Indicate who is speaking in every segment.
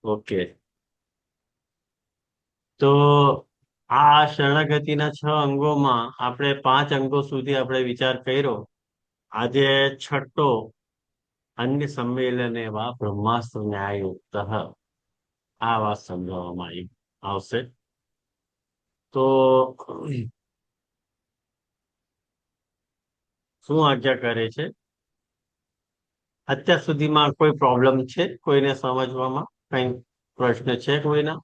Speaker 1: Okay, તો આ શરણાગતિના 6 અંગોમાં આપણે 5 અંગો સુધી આપણે વિચાર કર્યો. આજે છઠ્ઠો, અન્ય સંમેલન એવા બ્રહ્માસ્ત્ર ન્યાયુક્ત, આ વાત સમજાવવામાં આવશે. તો શું આજ્ઞા કરે છે? અત્યાર સુધીમાં કોઈ પ્રોબ્લેમ છે કોઈને સમજવામાં? કઈ પ્રશ્ન છે કોઈના?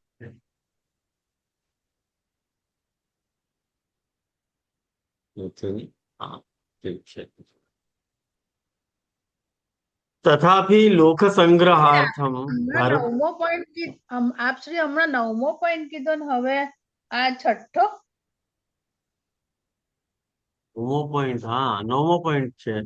Speaker 1: નથી. હા, ઠીક છે. તથાપિ લોક સંગ્રહાર્થમ
Speaker 2: હમણાં
Speaker 1: ધર્મ.
Speaker 2: નવમો પોઈન્ટ આપ શ્રી હમણાં નવમો પોઈન્ટ કીધો ને હવે આ છઠ્ઠો.
Speaker 1: નવમો પોઈન્ટ, હા, નવમો પોઈન્ટ છે.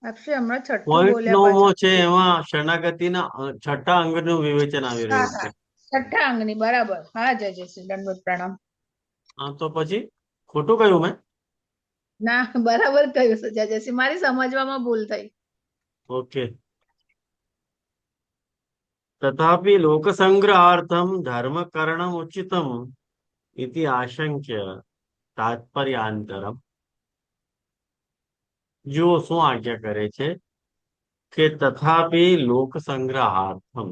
Speaker 2: આપ શ્રી હમણાં છઠ્ઠો
Speaker 1: પોઈન્ટ
Speaker 2: બોલ્યા
Speaker 1: નવમો
Speaker 2: પાછા.
Speaker 1: છે, એમાં શરણાગતિના છઠ્ઠા અંગનું વિવેચન આવી
Speaker 2: હા
Speaker 1: રહ્યું છે.
Speaker 2: હા, છઠ્ઠા અંગની બરાબર. હા, જય જય શ્રી દંડવત પ્રણામ.
Speaker 1: હા, તો પછી ખોટું કહ્યું મેં?
Speaker 2: ના, બરાબર કહ્યું છે જય જય શ્રી, મારી સમજવામાં ભૂલ થઈ.
Speaker 1: ઓકે. તથાપિ લોક સંગ્રહાર્થમ ધર્મ કरणम ઉચિતમ इति आशंक्य तात्पर्यांतरम. જુઓ શું આજ્ઞા કરે છે કે તથાપિ લોક સંગ્રહાર્થમ,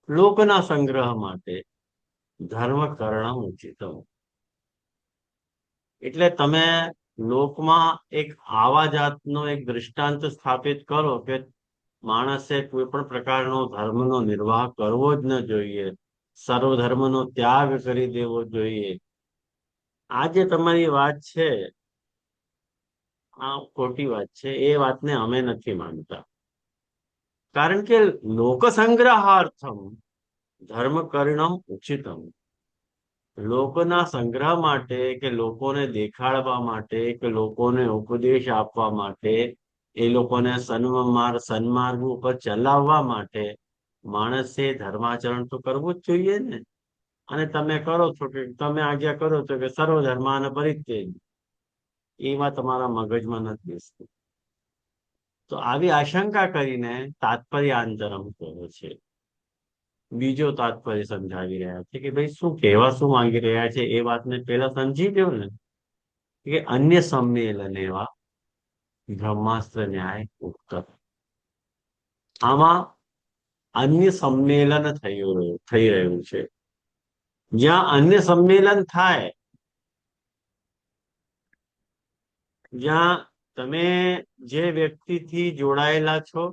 Speaker 1: લોકના સંગ્રહ માટે ધર્મ કરણ ઉચિતમ. એટલે તમે લોકમાં એક આવા જાતનો એક દૃષ્ટાંત સ્થાપિત કરો કે માણસે કોઈ પણ પ્રકારનો ધર્મનો નિર્વાહ કરવો જ ન જોઈએ, સર્વ ધર્મનો ત્યાગ કરી દેવો જોઈએ. આ જે તમારી વાત છે, આ ખોટી વાત છે. એ વાતને અમે નથી માનતા. કારણ કે લોક સંગ્રહાર્થમ ધર્મ કरणम ઉચિતમ, લોકોના સંગ્રહ માટે કે લોકોને દેખાડવા માટે કે લોકોને ઉપદેશ આપવા માટે, એ લોકોને સન્માર્ગ ઉપર ચલાવવા માટે માણસે ધર્માચરણ તો કરવું જ જોઈએ ને. અને તમે કરો છો કે તમે આજ્ઞા કરો છો કે સર્વ ધર્માન પરિત્યજ, એમાં તમારા મગજમાં નથી બેસતું. તો આવી આશંકા કરીને તાત્પર્યાંતરમ કહે છે. બીજો તાત્પર્ય સમજાવી રહ્યા છે કે ભાઈ શું કહેવા શું માંગી રહ્યા છે એ વાતને પેલા સમજી ગયો ને, કે અન્ય સંમેલન એવા બ્રહ્માસ્ત્ર ન્યાય ઉક્ત. આમાં અન્ય સંમેલન થઈ રહ્યું છે. જ્યાં અન્ય સંમેલન થાય, જ્યાં તમે જે વ્યક્તિથી જોડાયેલા છો,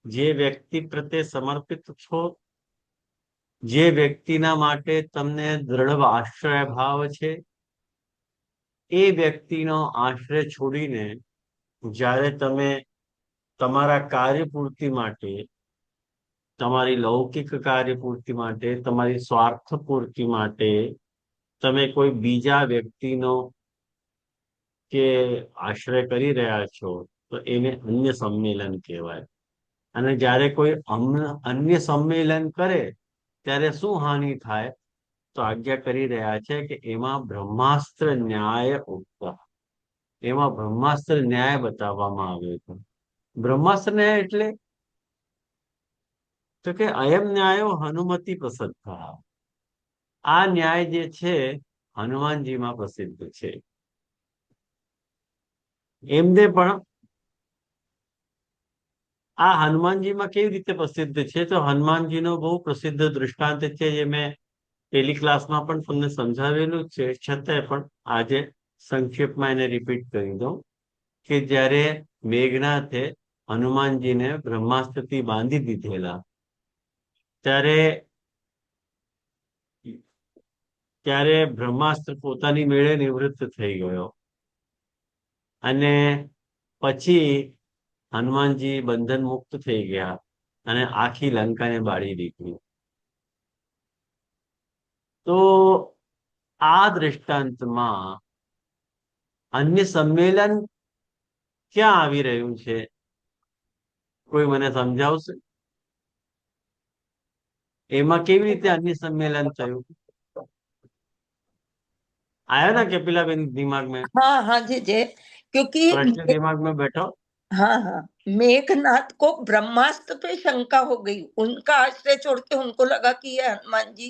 Speaker 1: જે વ્યક્તિ પ્રત્યે સમર્પિત છો, જે વ્યક્તિના માટે તમને દ્રઢ આશ્રય ભાવ છે, એ વ્યક્તિનો આશ્રય છોડીને જ્યારે તમે તમારા કાર્યપૂર્તિ માટે, તમારી લૌકિક કાર્યપૂર્તિ માટે, તમારી સ્વાર્થ પૂર્તિ માટે તમે કોઈ બીજા વ્યક્તિનો કે આશ્રય કરી રહ્યા છો, તો એને અન્ય સંમેલન કહેવાય. અને જ્યારે કોઈ અન્ય સંમેલન કરે ત્યારે શું હાનિ થાય? તો આજ્ઞા કરી રહ્યા છે કે એમાં બ્રહ્માસ્ત્ર ન્યાય ઉક્ત, એમાં બ્રહ્માસ્ત્ર ન્યાય બતાવવામાં આવ્યો છે. બ્રહ્માસ્ત્ર ન્યાય એટલે તો કે અયમ ન્યાયો હનુમતિ પ્રસિદ્ધ. આ ન્યાય જે છે હનુમાનજીમાં પ્રસિદ્ધ છે. એમને પણ આ હનુમાનજીમાં કેવી રીતે પ્રસિદ્ધ છે? તો હનુમાનજીનો બહુ પ્રસિદ્ધ દૃષ્ટાંત છે, જે મેં પેલી ક્લાસમાં પણ તમને સમજાવેલું છે, છતાંય પણ આજે સંક્ષેપમાં એને રિપીટ કરી દઉં. કે જ્યારે મેઘનાથે હનુમાનજીને બ્રહ્માસ્ત્રથી બાંધી દીધેલા, ત્યારે ત્યારે બ્રહ્માસ્ત્ર પોતાની મેળે નિવૃત્ત થઈ ગયો. અને પછી હનુમાનજી બંધન મુક્ત થઈ ગયા અને આખી લંકાને બાળી દીધી. તો આ દ્રષ્ટાંતમાં અન્ય સંમેલન ક્યાં આવી રહ્યું છે? કોઈ મને સમજાવશે? એમાં કેવી રીતે અન્ય સંમેલન થયું? आया ना कपिला बेन दिमाग में?
Speaker 3: हाँ हाँ जी जी, क्योंकि
Speaker 1: प्रश्न दिमाग में बैठो।
Speaker 3: हाँ हाँ, मेघनाथ को ब्रह्मास्त्र पे शंका हो गई, उनका आश्रय छोड़ के उनको लगा कि ये हनुमान जी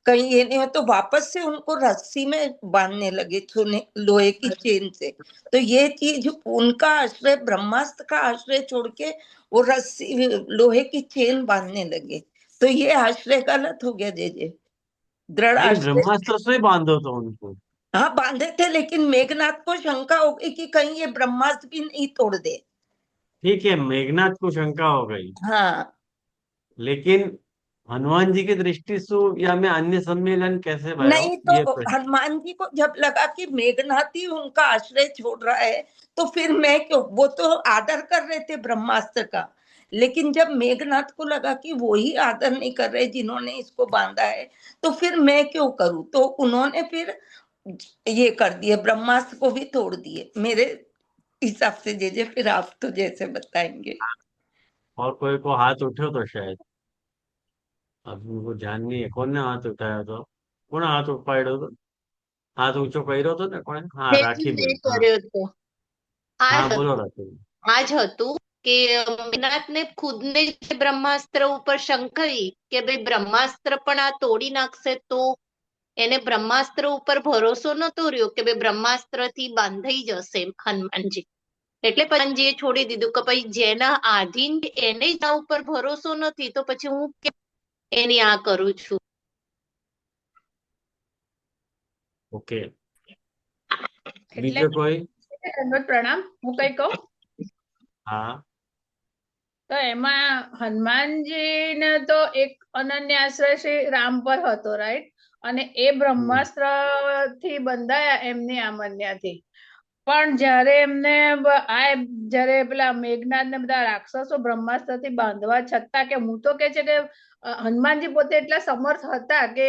Speaker 3: कहीं ये नहीं हो, तो वापस से उनको रस्सी में बांधने लगे लोहे की चेन से। तो ये चीज, उनका आश्रय, ब्रह्मास्त्र का आश्रय छोड़ के वो रस्सी लोहे की चेन बांधने लगे, तो ये आश्रय गलत हो गया। जे दृढ़
Speaker 1: नहीं,
Speaker 3: आश्रय,
Speaker 1: ब्रह्मास्त्र से बांधो तो उनको।
Speaker 3: हाँ बांधे थे, लेकिन मेघनाथ को शंका हो गई कि कहीं ये ब्रह्मास्त्र भी नहीं तोड़ दे।
Speaker 1: ठीक है, मेघनाथ को शंका हो गई,
Speaker 3: हाँ
Speaker 1: लेकिन हनुमान जी की दृष्टि से या में अन्य सम्मेलन कैसे भयो,
Speaker 3: नहीं,
Speaker 1: ये
Speaker 3: तो
Speaker 1: प्रश्न।
Speaker 3: हनुमान जी को जब लगा कि मेघनाथ ही उनका आश्रय छोड़ रहा है, तो फिर मैं क्यों, वो तो आदर कर रहे थे ब्रह्मास्त्र का, लेकिन जब मेघनाथ को लगा कि वो ही आदर नहीं कर रहे जिन्होंने इसको बांधा है, तो फिर मैं क्यों करूं, तो उन्होंने फिर ये कर दिए, ब्रह्मास्त्र को भी तोड़ दिए मेरे हिसाब से। जे फिर आप तो जैसे बताएंगे।
Speaker 1: और कोई को हाथ उठो तो शायद, अब उनको ध्यान नहीं है कौन ने हाथ उठाया तो, કોણ હાથ ઉપાડ્યો હતો, હાથ ઊંચો કર્યો હતો ને કોણે? હા,
Speaker 4: જેથી
Speaker 1: રાખીબેન,
Speaker 4: મેં
Speaker 1: હા
Speaker 4: કર્યો હતો
Speaker 1: હા,
Speaker 4: આ
Speaker 1: બોલો રાખીબેન.
Speaker 4: આ જ હતું કે મેઘનાથને ખુદને જે બ્રહ્માસ્ત્ર ઉપર શંકાઈ કે ભાઈ બ્રહ્માસ્ત્ર પણ આ તોડી નાખશે, તો એને બ્રહ્માસ્ત્ર ઉપર ભરોસો નતો રહ્યો કે ભાઈ બ્રહ્માસ્ત્રથી બાંધાઈ જશે હનુમાનજી. એટલે પછી હનુમાનજીએ છોડી દીધું કે ભાઈ જેના આધીન એને જ આ ઉપર ભરોસો નથી, તો પછી હું કેમ એની આ કરું છું.
Speaker 1: ઓકે,
Speaker 2: એટલે
Speaker 1: બીજો કોઈ?
Speaker 2: દંડવત પ્રણામ. હું કઈ કહું
Speaker 1: હા,
Speaker 2: તો એમાં હનુમાનજીને તો એક અનન્ય આશ્રય શ્રી રામ પર હતો, રાઈટ? અને એ બ્રહ્માસ્ત્ર થી બંધાયા એમની આમન્યાથી. પણ જ્યારે એમને જ્યારે પેલા મેઘનાથ ને બધા રાક્ષસો બ્રહ્માસ્ત્ર થી બાંધવા છતાં, કે હું તો કે છે કે હનુમાનજી પોતે એટલા સમર્થ હતા કે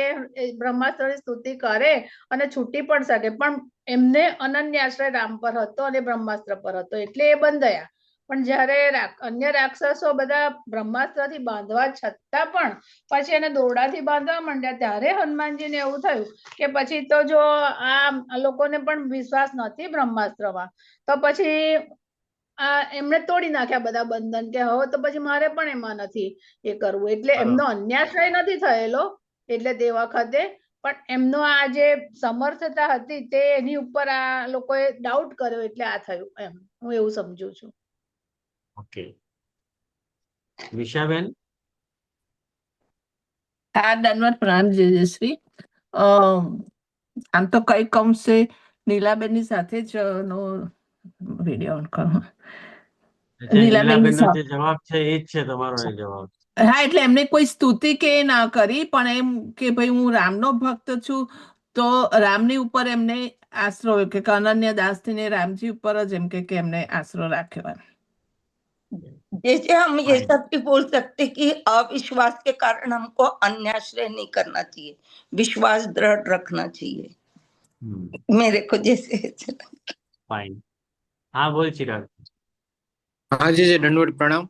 Speaker 2: બ્રહ્માસ્ત્રની સ્તુતિ કરે અને છૂટી પણ શકે, પણ એમને અનન્ય આશ્રય રામ પર હતો અને બ્રહ્માસ્ત્ર પર હતો, એટલે એ બંધાયા. પણ જ્યારે અન્ય રાક્ષસો બધા બ્રહ્માસ્ત્ર થી બાંધવા છતાં પણ પછી એને દોરડાથી બાંધવા માંડ્યા, ત્યારે હનુમાનજીને એવું થયું કે પછી તો જો આ લોકોને પણ વિશ્વાસ નથી બ્રહ્માસ્ત્રમાં, તો પછી એમણે તોડી નાખ્યા બધા બંધન, કે હવે તો પછી મારે પણ એમાં નથી એ કરવું. એટલે એમનો અન્યાશ્રય નથી થયેલો એટલે તે વખતે, પણ એમનો આ જે સમર્થતા હતી તે એની ઉપર આ લોકોએ ડાઉટ કર્યો, એટલે આ થયું, એમ હું એવું સમજુ છું.
Speaker 1: ઓકે. વિશાબેન?
Speaker 5: હા, દંડવત પ્રણામ જયશ્રી. આમ તો કઈ કમશે નીલાબેનની સાથે જ વિડીયો ઓન કરો.
Speaker 1: નીલાબેન નો જે જવાબ છે એ જ છે તમારો એ જવાબ.
Speaker 5: હા, એટલે એમને કોઈ સ્તુતિ કે ના કરી, પણ એમ કે ભાઈ હું રામનો ભક્ત છું, તો રામની ઉપર એમને આશરો કે અનન્ય દાસથી રામજી ઉપર જ એમ કે એમને આશરો રાખ્યો.
Speaker 3: जैसे हम ये सब भी बोल सकते कि अविश्वास के कारण हमको अन्याश्रय नहीं करना चाहिए, विश्वास दृढ़ रखना चाहिए, मेरे को जैसे
Speaker 1: फाइन. हाँ, बोल चिराग.
Speaker 6: हाँ जी जी, दंडवत प्रणाम.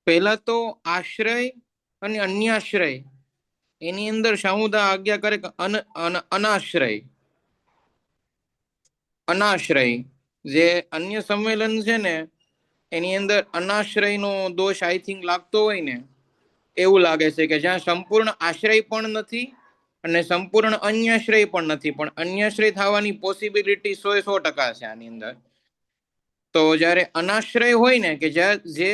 Speaker 6: पहला तो आश्रय અને અન્યાશ્રય એની અંદર સામુદા આજ્ઞા કરે કે અનાશ્રય જે અન્ય સંમેલન છે ને એની અંદર અનાશ્રયનો દોષ આઈ થિંક લાગતો હોય ને, એવું લાગે છે કે જ્યાં સંપૂર્ણ આશ્રય પણ નથી અને સંપૂર્ણ અન્યાશ્રય પણ નથી, પણ અન્યાશ્રય થવાની પોસિબિલિટી 100% છે આની અંદર. તો જ્યારે અનાશ્રય હોય ને, કે જે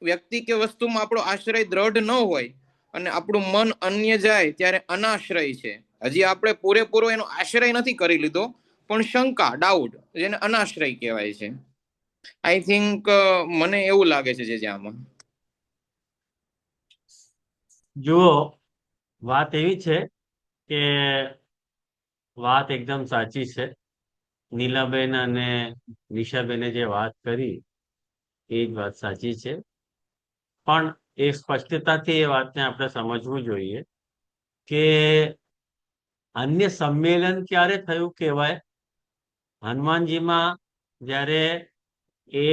Speaker 6: વ્યક્તિ કે વસ્તુમાં આપણો આશ્રય દ્રઢ ન હોય અને આપણું મન અન્ય જાય, ત્યારે અનાશ્રય છે. હજી આપણે પૂરેપૂરો એનો આશ્રય નથી કરી લીધો, પણ શંકા, ડાઉટ, જેને અનાશ્રય કહેવાય છે. આઈ થિંક મને એવું લાગે છે જે આમાં.
Speaker 1: જુઓ, વાત એવી છે કે વાત એકદમ સાચી છે. નીલાબેન અને નિશાબેને જે વાત કરી એ જ વાત સાચી છે, પણ એ સ્પષ્ટતાથી એ વાતને આપણે સમજવું જોઈએ કે અન્ય સંમેલન ક્યારે થયું કહેવાય? હનુમાનજીમાં જ્યારે એ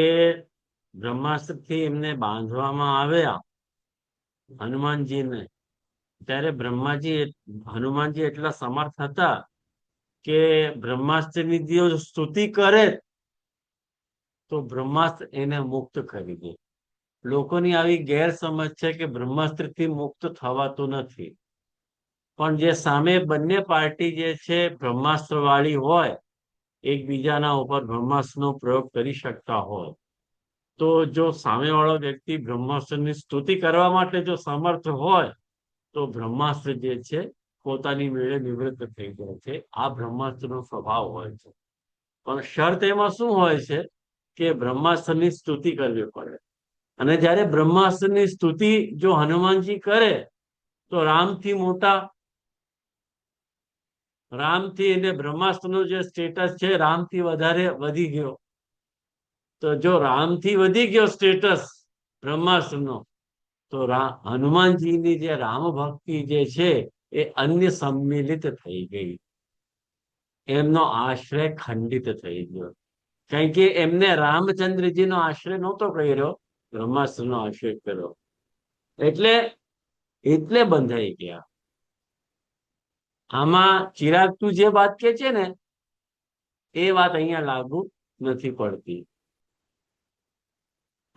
Speaker 1: બ્રહ્માસ્ત્રથી એમને બાંધવામાં આવ્યા હનુમાનજીને, ત્યારે હનુમાનજી એટલા સમર્થ હતા કે બ્રહ્માસ્ત્રની જો સ્તુતિ કરે તો બ્રહ્માસ્ત્ર એને મુક્ત કરી દે. લોકોની આવી ગેરસમજ છે કે બ્રહ્માસ્ત્રથી મુક્ત થવાતું નથી. પણ જે સામે બંને પાર્ટી જે છે બ્રહ્માસ્ત્ર વાળી હોય, એકબીજાના ઉપર બ્રહ્માસ્ત્રનો પ્રયોગ કરી શકતા હોય, તો જો સામેવાળો વ્યક્તિ બ્રહ્માસ્ત્રની સ્તુતિ કરવા માટે જો સમર્થ હોય તો બ્રહ્માસ્ત્ર જે છે પોતાની મેળે નિવૃત્ત થઈ જાય છે. આ બ્રહ્માસ્ત્રનો સ્વભાવ હોય છે. પણ શરત એમાં શું હોય છે કે બ્રહ્માસ્ત્રની સ્તુતિ કરવી પડે. અને જ્યારે બ્રહ્માસ્ત્રની સ્તુતિ જો હનુમાનજી કરે તો રામથી મોટા, રામથી એને બ્રહ્માસ્ત્રનો જે સ્ટેટસ છે રામથી વધારે વધી ગયો. તો જો રામથી વધી ગયો સ્ટેટસ બ્રહ્માસ્ત્રનો, તો હનુમાનજીની જે રામ ભક્તિ જે છે એ અન્ય સંમિલિત થઈ ગઈ, એમનો આશ્રય ખંડિત થઈ ગયો. કારણ કે એમને રામચંદ્રજીનો આશ્રય નહોતો કર્યો, બ્રહ્માસ્ત્રનો આશ્રય કર્યો, એટલે બંધાઈ ગયા. આમાં ચિરાગ તું જે વાત કે છે ને એ વાત અહીંયા લાગુ નથી પડતી.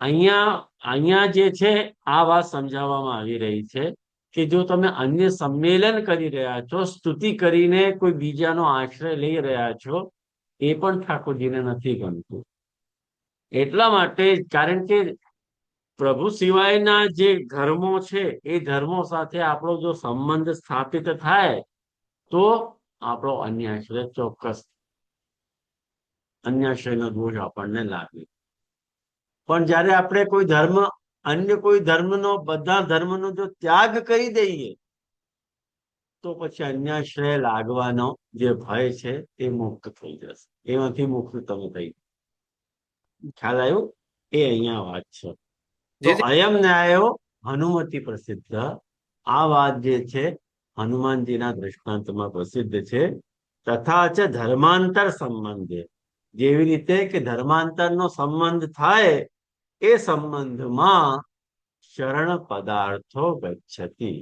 Speaker 1: અહીંયા જે છે આ વાત સમજાવવામાં આવી રહી છે કે જો તમે અન્ય સંમેલન કરી રહ્યા છો, સ્તુતિ કરીને કોઈ બીજાનો આશ્રય લઈ રહ્યા છો, એ પણ ઠાકોરજીને નથી ગમતું. એટલા માટે, કારણ કે પ્રભુ સિવાયના જે ધર્મો છે એ ધર્મો સાથે આપણો જો સંબંધ સ્થાપિત થાય તો આપણો અન્યાશ્રય ચોક્કસ, અન્યાશ્રયનો દોષ આપણને લાગે. પણ જયારે આપણે કોઈ ધર્મ, અન્ય કોઈ ધર્મનો, બધા ધર્મનો જો ત્યાગ કરી દઈએ તો પછી અન્યાશ્રય લાગવાનો જે ભય છે એ મુક્ત થઈ જશે. એમાંથી મુક્ત તમે થઈ. ખ્યાલ આવ્યું? એ અહીંયા વાત છે. તો અયમ ન્યાયો હનુમતિ પ્રસિદ્ધ. આ વાત જે છે હનુમાનજીના દ્રષ્ટાંતમાં પ્રસિદ્ધ છે. તથા ચ ધર્માંતર સંબંધે, જેવી રીતે કે ધર્માંતરનો સંબંધ થાય એ સંબંધમાં શરણ પદાર્થો ગચ્છતિ,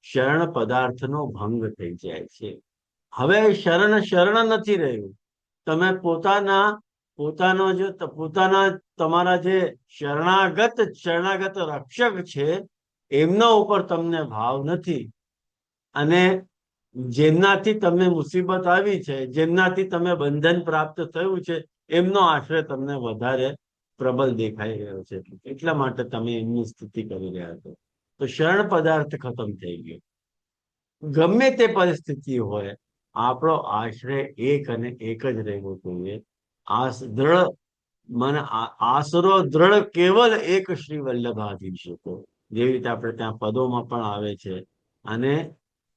Speaker 1: શરણ પદાર્થનો ભંગ થઈ જાય છે. હવે શરણ નથી રહ્યું. તમે પોતાના તમારા જે શરણાગત રક્ષક છે એમના ઉપર તમને ભાવ નથી. અને જેમનાથી તમને મુસીબત આવી છે, જેમનાથી તમે બંધન પ્રાપ્ત થયું છે, એમનો આશ્રય તમને વધારે પ્રબલ દેખાઈ રહ્યો છે. એટલા માટે તમે એમની સ્તુતિ કરી રહ્યા છો. તો શરણ પદાર્થ ખતમ થઈ ગયો. ગમે તે પરિસ્થિતિ હોય, આપણો આશ્રય એક અને એક જ રહેવો જોઈએ. આસરો દ્રઢ કેવલ એક શ્રી વલ્લભાધીશકો, જેવી રીતે આપણે ત્યાં પદોમાં પણ આવે છે અને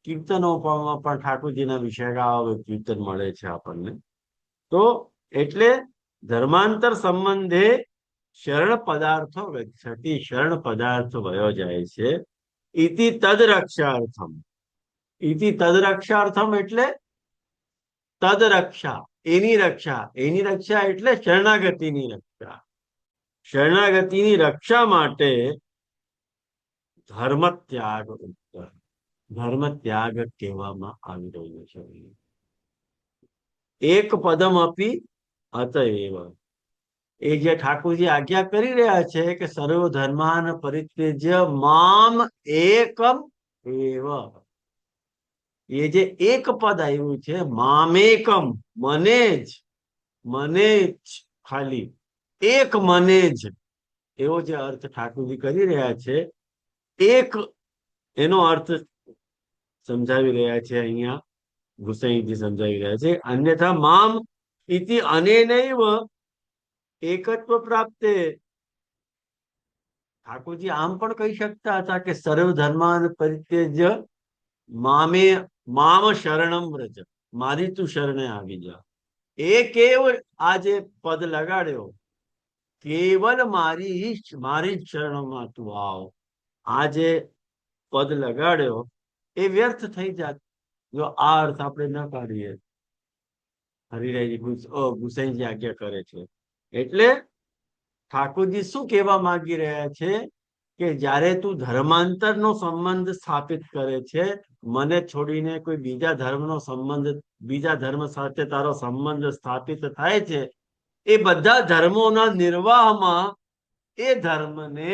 Speaker 1: કીર્તનોમાં પણ ઠાકોરજીના વિષય ગાવા કીર્તન મળે છે આપણને. તો એટલે ધર્માંતર સંબંધે શરણ પદાર્થો ગચ્છતિ, શરણ પદાર્થ વયો જાય છે. ઇતિ તદ રક્ષાર્થમ, ઇતિ તદ રક્ષાર્થમ એટલે તદ રક્ષા, એની રક્ષા એટલે શરણાગતિની રક્ષા. શરણાગતિની રક્ષા માટે ધર્મ ત્યાગ ઉત્તર, ધર્મ ત્યાગ કહેવામાં આવી રહ્યું છે. એક પદમ અપી અતએવ, એ જે ઠાકોરજી આજ્ઞા કરી રહ્યા છે કે સર્વ ધર્માન પરિત્યજ્ય મામ એકમ એવ, એ જે એક પદ આવ્યું છે મામેકમ, મને જ ખાલી, એક મને જ, એવો જે અર્થ ઠાકોરજી કરી રહ્યા છે, એક એનો અર્થ સમજાવી રહ્યા છે અહીંયા ગુસાઈજી સમજાવી રહ્યા છે. અન્યથા મામ ઇતિ અનેનૈવ એકત્વ પ્રાપ્તે, ઠાકોરજી આમ પણ કહી શકતા હતા કે સર્વ ધર્માન પરિત્યજ્ય મામ શરણમ વ્રજ, મારી તું શરણે આવી જા. એ કેવળ આ જે પદ લગાડ્યો, કેવલ મારી જ શરણમાં તું આવ, આ જે પદ લગાડ્યો એ વ્યર્થ થઈ જાત જો આ અર્થ આપણે ન કાઢીએ. હરિરાયજી ગુસાઈજી આજ્ઞા કરે છે. એટલે ઠાકોરજી શું કહેવા માંગી રહ્યા છે કે જ્યારે તું ધર્માંતરનો સંબંધ સ્થાપિત કરે છે, મને છોડીને કોઈ બીજા ધર્મનો સંબંધ, બીજા ધર્મ સાથે તારો સંબંધ સ્થાપિત થાય છે, એ બધા ધર્મોના નિર્વાહમાં એ ધર્મને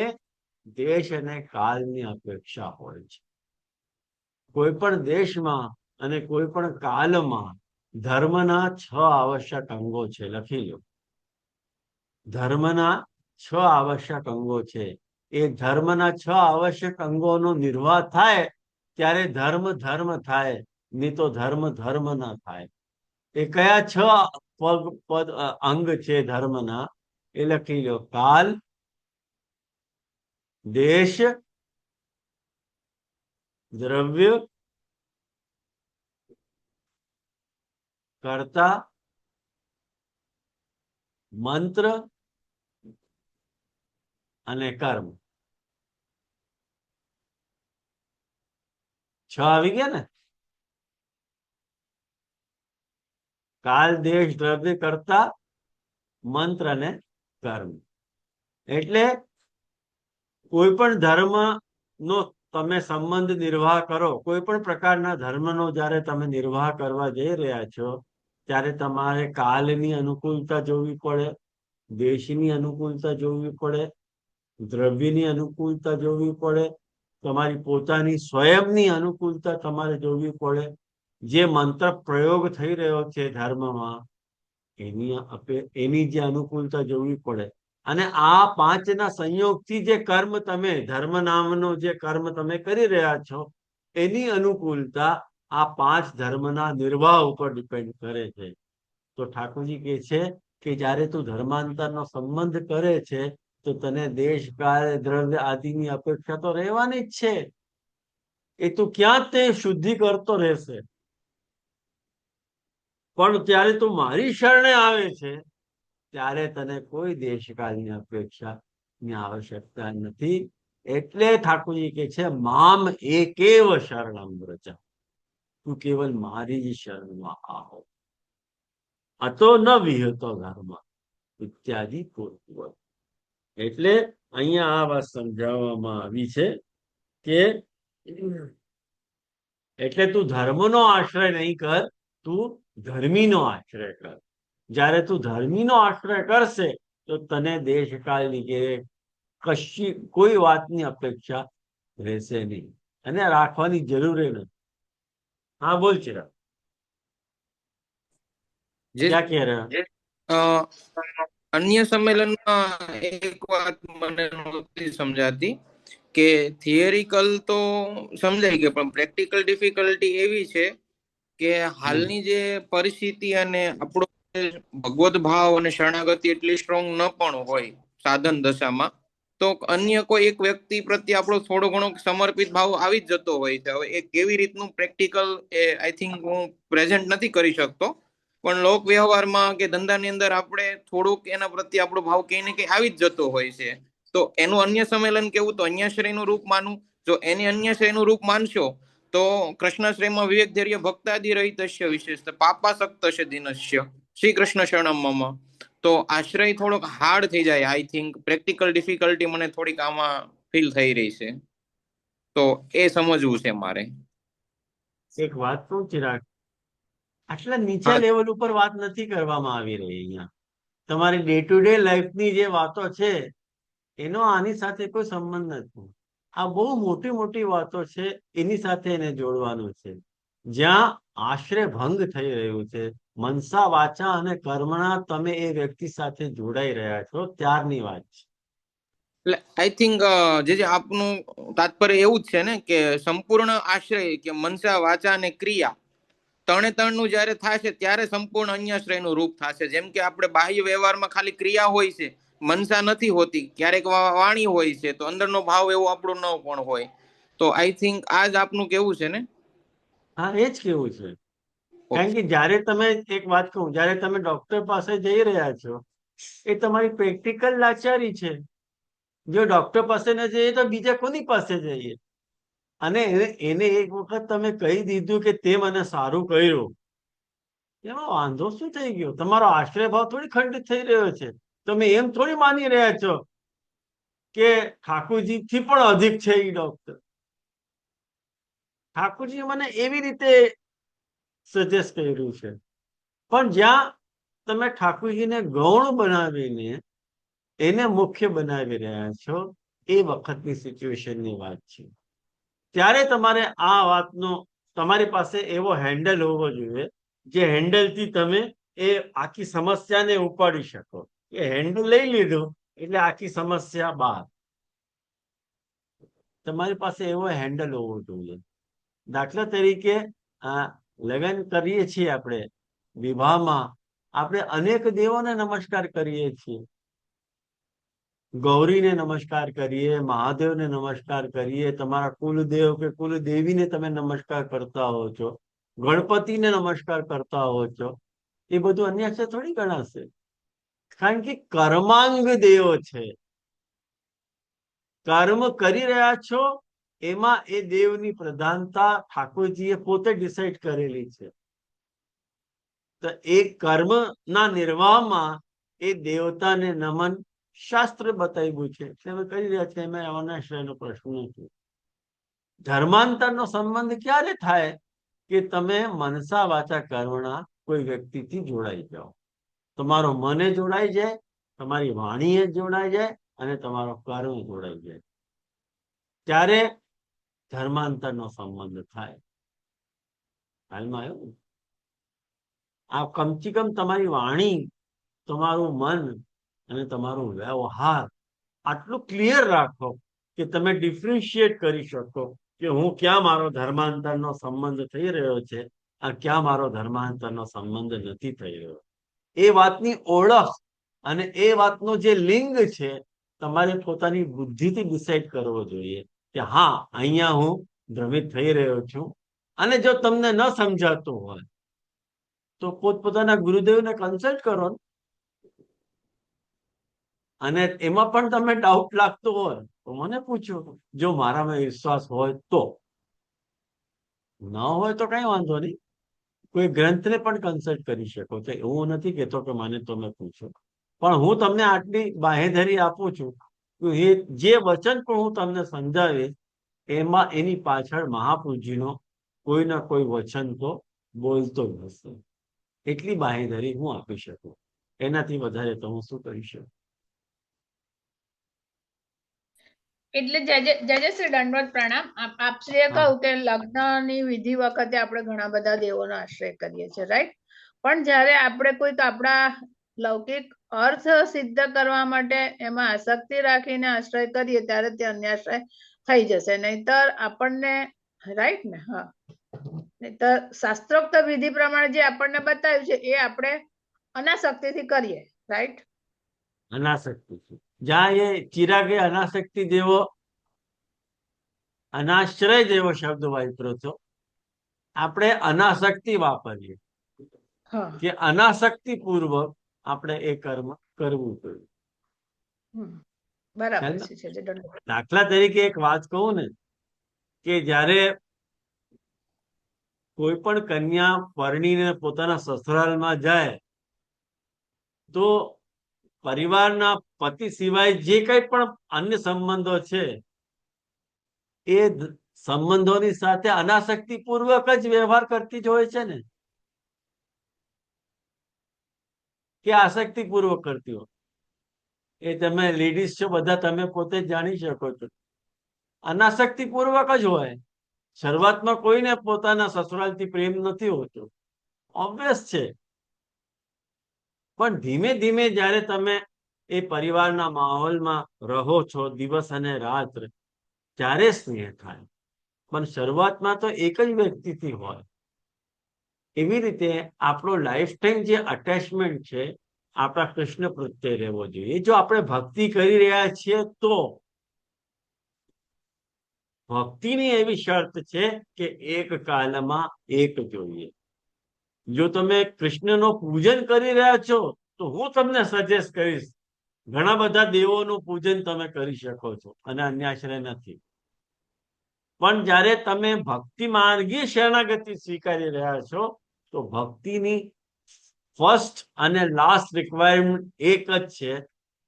Speaker 1: દેશ અને કાળની અપેક્ષા હોય છે. કોઈ પણ દેશમાં અને કોઈ પણ કાલમાં ધર્મના 6 આવશ્યક અંગો છે. લખી લો, ધર્મના 6 આવશ્યક અંગો છે. એ ધર્મના 6 આવશ્યક અંગોનો નિર્વાહ થાય ત્યારે ધર્મ ધર્મ થાય, નહીં તો ધર્મ ધર્મ ના થાય. એ કયા 6 અંગ છે ધર્મના? એ લખી લો: કાલ, દેશ, દ્રવ્ય, કર્તા, મંત્ર અને કર્મ. 6 આવી ગયા ને? કાલ, દેશ, દ્રવ્ય, કર્તા, મંત્ર અને કર્મ. એટલે કોઈ પણ ધર્મ નો તમે સંબંધ નિર્વાહ કરો, કોઈ પણ પ્રકારના ધર્મનો જ્યારે તમે નિર્વાહ કરવા જઈ રહ્યા છો ત્યારે તમારે કાલની અનુકૂળતા જોવી પડે, દેશની અનુકૂળતા જોવી પડે, દ્રવ્યની અનુકૂળતા જોવી પડે, તમારી પોતાની સ્વયંની અનુકૂળતા તમારે જોવી પડે. જે મંત્ર પ્રયોગ થઈ રહ્યો છે ધર્મમાં એની જે અનુકૂળતા જોવી પડે. અને આ 5ના સંયોગથી જે કર્મ તમે ધર્મ નામનો જે કર્મ તમે કરી રહ્યા છો એની અનુકૂળતા આ 5 ધર્મના નિર્વાહ ઉપર ડિપેન્ડ કરે છે. તો ઠાકોરજી કહે છે કે જ્યારે તું ધર્માંતરનો સંબંધ કરે છે તો તને દેશ, કાળ, દ્રવ્ય આદિની અપેક્ષા તો રહેવાની જ છે. એ તું ક્યાં તે શુદ્ધિ કરતો રહેશે. પણ ત્યારે તું મારી શરણે આવે છે ત્યારે તને કોઈ દેશકાળની અપેક્ષાની આવશ્યકતા નથી. એટલે ઠાકોરજી કે છે મામ એકેવ શરણમ વ્રજ, તું કેવલ મારી જ શરણમાં આવો. અતો ન વિહતો ધર્મ ઇત્યાદિ પૂર્વક. એટલે અહીંયા આ વાત સમજાવવામાં આવી છે કે એટલે તું ધર્મનો આશ્રય નહીં કર, તું ધર્મીનો આશ્રય કર. જ્યારે તું ધર્મીનો આશ્રય કરશે તો તને દેશકાળની કે કશી કોઈ વાતની અપેક્ષા રહેશે નહીં અને રાખવાની જરૂર નથી. હા, બોલ ચિરાગ, ક્યાં કહે રહ્યા?
Speaker 6: અન્ય સંમેલનમાં એક વાત મને નહોતી સમજાતી કે થિયરિકલ તો સમજાઈ ગયું, પણ પ્રેક્ટિકલ ડિફિકલ્ટી એવી છે કે હાલની જે પરિસ્થિતિ અને આપણો ભગવત ભાવ અને શરણાગતિ એટલી સ્ટ્રોંગ ન પણ હોય સાધન દશામાં, તો અન્ય કોઈ એક વ્યક્તિ પ્રત્યે આપણો થોડો ઘણો સમર્પિત ભાવ આવી જ જતો હોય છે. હવે એ કેવી રીતનું પ્રેક્ટિકલ એ આઈ થિંક હું પ્રેઝન્ટ નથી કરી શકતો, પણ લોક વ્યવહારમાં કે ધંધાની અંદર આપણે થોડુંક એના પ્રત્યે આપણો ભાવ કઈ ને કઈ આવી જ જતો હોય છે. તો એનું અન્ય સંમેલન કેવું? તો અન્યાશ્રયનું રૂપ માનવું. જો એને અન્યાશ્રયનું રૂપ માનશો તો કૃષ્ણાશ્રયમાં વિવેક ધૈર્ય ભક્તાદિ રહિતસ્ય વિશેષ પાપાસક્તસ્ય દિનસ્ય શ્રી કૃષ્ણ શરણમમાં. તો આશ્રય થોડોક હાર્ડ થઈ જાય. આઈ થિંક પ્રેક્ટિકલ ડિફિકલ્ટી મને થોડીક આમાં ફીલ થઈ રહી છે, તો એ સમજવું છે મારે.
Speaker 1: એક વાત કહું ચિરાગ, આટલા નીચા લેવલ ઉપર વાત નથી કરવામાં આવી રહી અહીંયા. તમારી ડે ટુ ડે લાઈફની જે વાતો છે એનો આની સાથે કોઈ સંબંધ નથી. આ બહુ મોટી મોટી વાતો છે, એની સાથે એને જોડવાનું છે. જ્યાં આશ્રય ભંગ થઈ રહ્યું છે, મનસા, વાચા અને કર્મણા તમે એ વ્યક્તિ સાથે જોડાઈ રહ્યા છો ત્યારની વાત છે.
Speaker 6: એટલે આઈ થિંક જે આપનું તાત્પર્ય એવું જ છે ને કે સંપૂર્ણ આશ્રય કે મનસા, વાચા અને ક્રિયા ત્રણે ત્રણનું જયારે થાય છે ત્યારે સંપૂર્ણ અન્યાશ્રયનું રૂપ થશે. જેમ કે આપણે બાહ્ય વ્યવહારમાં ખાલી ક્રિયા હોય છે, મનસા નથી હોતી, ક્યારેક વાણી હોય છે, તો અંદરનો ભાવ એવો આપણો ન પણ હોય. તો આઈ થિંક આ જ આપનું કેવું છે ને?
Speaker 1: હા, એ જ કેવું છે. કારણ કે જ્યારે તમે એક વાત કહું, જ્યારે તમે ડોક્ટર પાસે જઈ રહ્યા છો એ તમારી પ્રેક્ટિકલ લાચારી છે. જો ડોક્ટર પાસે ન જઈએ તો બીજા કોની પાસે જઈએ? અને એને એક વખત તમે કહી દીધું કે તે મને સારું કર્યું, એમાં વાંધો શું થઈ ગયો? તમારો આશ્રય ભાવ થોડી ખંડિત થઈ રહ્યો છે. તમે એમ થોડી માની રહ્યા છો કે ઠાકોરજી થી પણ અધિક છે એ ડોક્ટર. ઠાકોરજી મને એવી રીતે સજેસ્ટ કર્યું છે. પણ જ્યાં તમે ઠાકોરજીને ગૌણ બનાવીને એને મુખ્ય બનાવી રહ્યા છો એ વખતની સિચ્યુએશનની વાત છે. ત્યારે તમારે આ વાતનો તમારી પાસે એવો હેન્ડલ હોવો જોઈએ જે હેન્ડલથી તમે એ આખી સમસ્યાને ઉપાડી શકો. એ હેન્ડલ લઈ લીધું એટલે આખી સમસ્યા બહાર. તમારી પાસે એવો હેન્ડલ હોવો જોઈએ. દાખલા તરીકે લગ્ન કરીએ છીએ આપણે, વિવાહમાં આપણે અનેક દેવોને નમસ્કાર કરીએ છીએ. ગૌરીને નમસ્કાર કરીએ, મહાદેવને નમસ્કાર કરીએ, તમારા કુલદેવ કે કુલદેવીને તમે નમસ્કાર કરતા હો છો, ગણપતિને નમસ્કાર કરતા હો છો. એ બધું અન્યાય થોડી ગણાશે, કારણ કે કર્માંગ દેવ છે. કર્મ કરી રહ્યા છો એમાં એ દેવની પ્રધાનતા ઠાકોરજીએ પોતે ડિસાઈડ કરેલી છે. તો એ કર્મના નિર્વાહમાં એ દેવતાને નમન શાસ્ત્ર બતાવ્યું છે. તમે કરી રહ્યા છે એમાં અનાશ્રયનો પ્રશ્ન નથી. ધર્માંતરનો સંબંધ ક્યારે થાય કે તમે મનસા વાચા કર્મણા કોઈ વ્યક્તિથી જોડાઈ જાઓ. તમારો મને જોડાઈ જાય, તમારી વાણીએ જોડાઈ જાય અને તમારો કર્મ જોડાઈ જાય, ત્યારે ધર્માંતરનો સંબંધ થાય. હાલમાં આવ્યું આ કમથી કમ તમારી વાણી, તમારું મન અને તમારો વ્યવહાર આટલું ક્લિયર રાખો કે તમે ડિફરન્શિએટ કરી શકો કે હું ક્યાં મારો ધર્માંતરનો સંબંધ થઈ રહ્યો છે અને ક્યાં મારો ધર્માંતરનો સંબંધ નથી થઈ રહ્યો. એ વાતની ઓળખ અને એ વાતનો જે લિંગ છે તમારે પોતાની બુદ્ધિથી ડિસાઈડ કરવો જોઈએ કે હા, અહીંયા હું ભ્રમિત થઈ રહ્યો છું. અને જો તમને ન સમજાતું હોય તો પોતપોતાના ગુરુદેવને કન્સલ્ટ કરો. અને એમાં પણ તમે ડાઉટ લાગતો હોય તો મને પૂછો. જો મારામાં વિશ્વાસ હોય તો, ન હોય તો કઈ વાંધો નહીં, કોઈ ગ્રંથને પણ કન્સલ્ટ કરી શકો છો. એવું નથી કહેતો કે મને તમે પૂછો, પણ હું તમને આટલી બાહેધરી આપું છું કે જે વચન પણ હું તમને સમજાવીશ એમાં એની પાછળ મહાપૂજ્યનો કોઈ ના કોઈ વચન તો બોલતો જ હશે. એટલી બાહેધરી હું આપી શકું. એનાથી વધારે તો હું શું કરી શકું.
Speaker 2: એટલે જય શ્રી દંડવત પ્રણામ. આપશ્રીએ કહ્યું કે લગ્નની વિધિ વખતે આપણે ઘણા બધા દેવોનો આશ્રય કરીએ છીએ, રાઈટ? પણ જ્યારે આપણે કોઈક આપણા લૌકિક અર્થ સિદ્ધ કરવા માટે એમાં આસક્તિ રાખીને આશ્રય કરીએ ત્યારે તે અન્યાશ્રય થઈ જશે. નહીતર આપણને, રાઈટ ને? હા, નહીતર શાસ્ત્રોક્ત વિધિ પ્રમાણે જે આપણને બતાવ્યું છે એ આપણે અનાસક્તિથી કરીએ, રાઈટ?
Speaker 1: અનાસક્તિ છે. જ્યાં એ ચિરાગે અનાસક્તિ દેવો, અનાશ્રય જેવો શબ્દ વાપર્યો છો. આપણે અનાસક્તિ વાપરીએ કે અનાસક્તિ પૂર્વક આપણે એ કર્મ કરવું જોઈએ.
Speaker 2: બરાબર છે.
Speaker 1: દાખલા તરીકે એક વાત કહું ને, કે જ્યારે કોઈ પણ કન્યા પરણીને પોતાના સસુરાલમાં જાય તો પરિવારના પતિ સિવાય જે કઈ પણ અન્ય સંબંધો છે એ સંબંધોની સાથે અનાસક્તિ પૂર્વક જ વ્યવહાર કરતી જ હોય છે ને, કે આસક્તિ પૂર્વક કરતી હોય. એ તમે લેડીઝ છો બધા, તમે પોતે જ જાણી શકો છો. અનાસક્તિ પૂર્વક જ હોય. શરૂઆતમાં કોઈને પોતાના સસુરાલથી પ્રેમ નથી હોતો, ઓબ્વિયસ છે. પણ ધીમે ધીમે જ્યારે તમે એ પરિવારના માહોલમાં રહો છો દિવસ અને રાત, ત્યારે સ્નેહ થાય. પણ શરૂઆતમાં તો એક જ વ્યક્તિથી હોય. એવી રીતે આપણો લાઈફ ટાઈમ જે અટેચમેન્ટ છે આપણા કૃષ્ણ પ્રત્યે રહેવો જોઈએ. જો આપણે ભક્તિ કરી રહ્યા છીએ તો ભક્તિની એવી શરત છે કે એક કાલમાં એક જોઈએ. જો તમે કૃષ્ણનો પૂજન કરી રહ્યા છો તો હું તમને સજેસ્ટ કરીશ, ઘણા બધા દેવોનું પૂજન તમે કરી શકો છો અને અન્યાશ્રય નથી. પણ જ્યારે તમે ભક્તિ માર્ગી શરણાગતિ સ્વીકારી રહ્યા છો તો ભક્તિની ફર્સ્ટ અને લાસ્ટ રિક્વાયરમેન્ટ એક જ છે,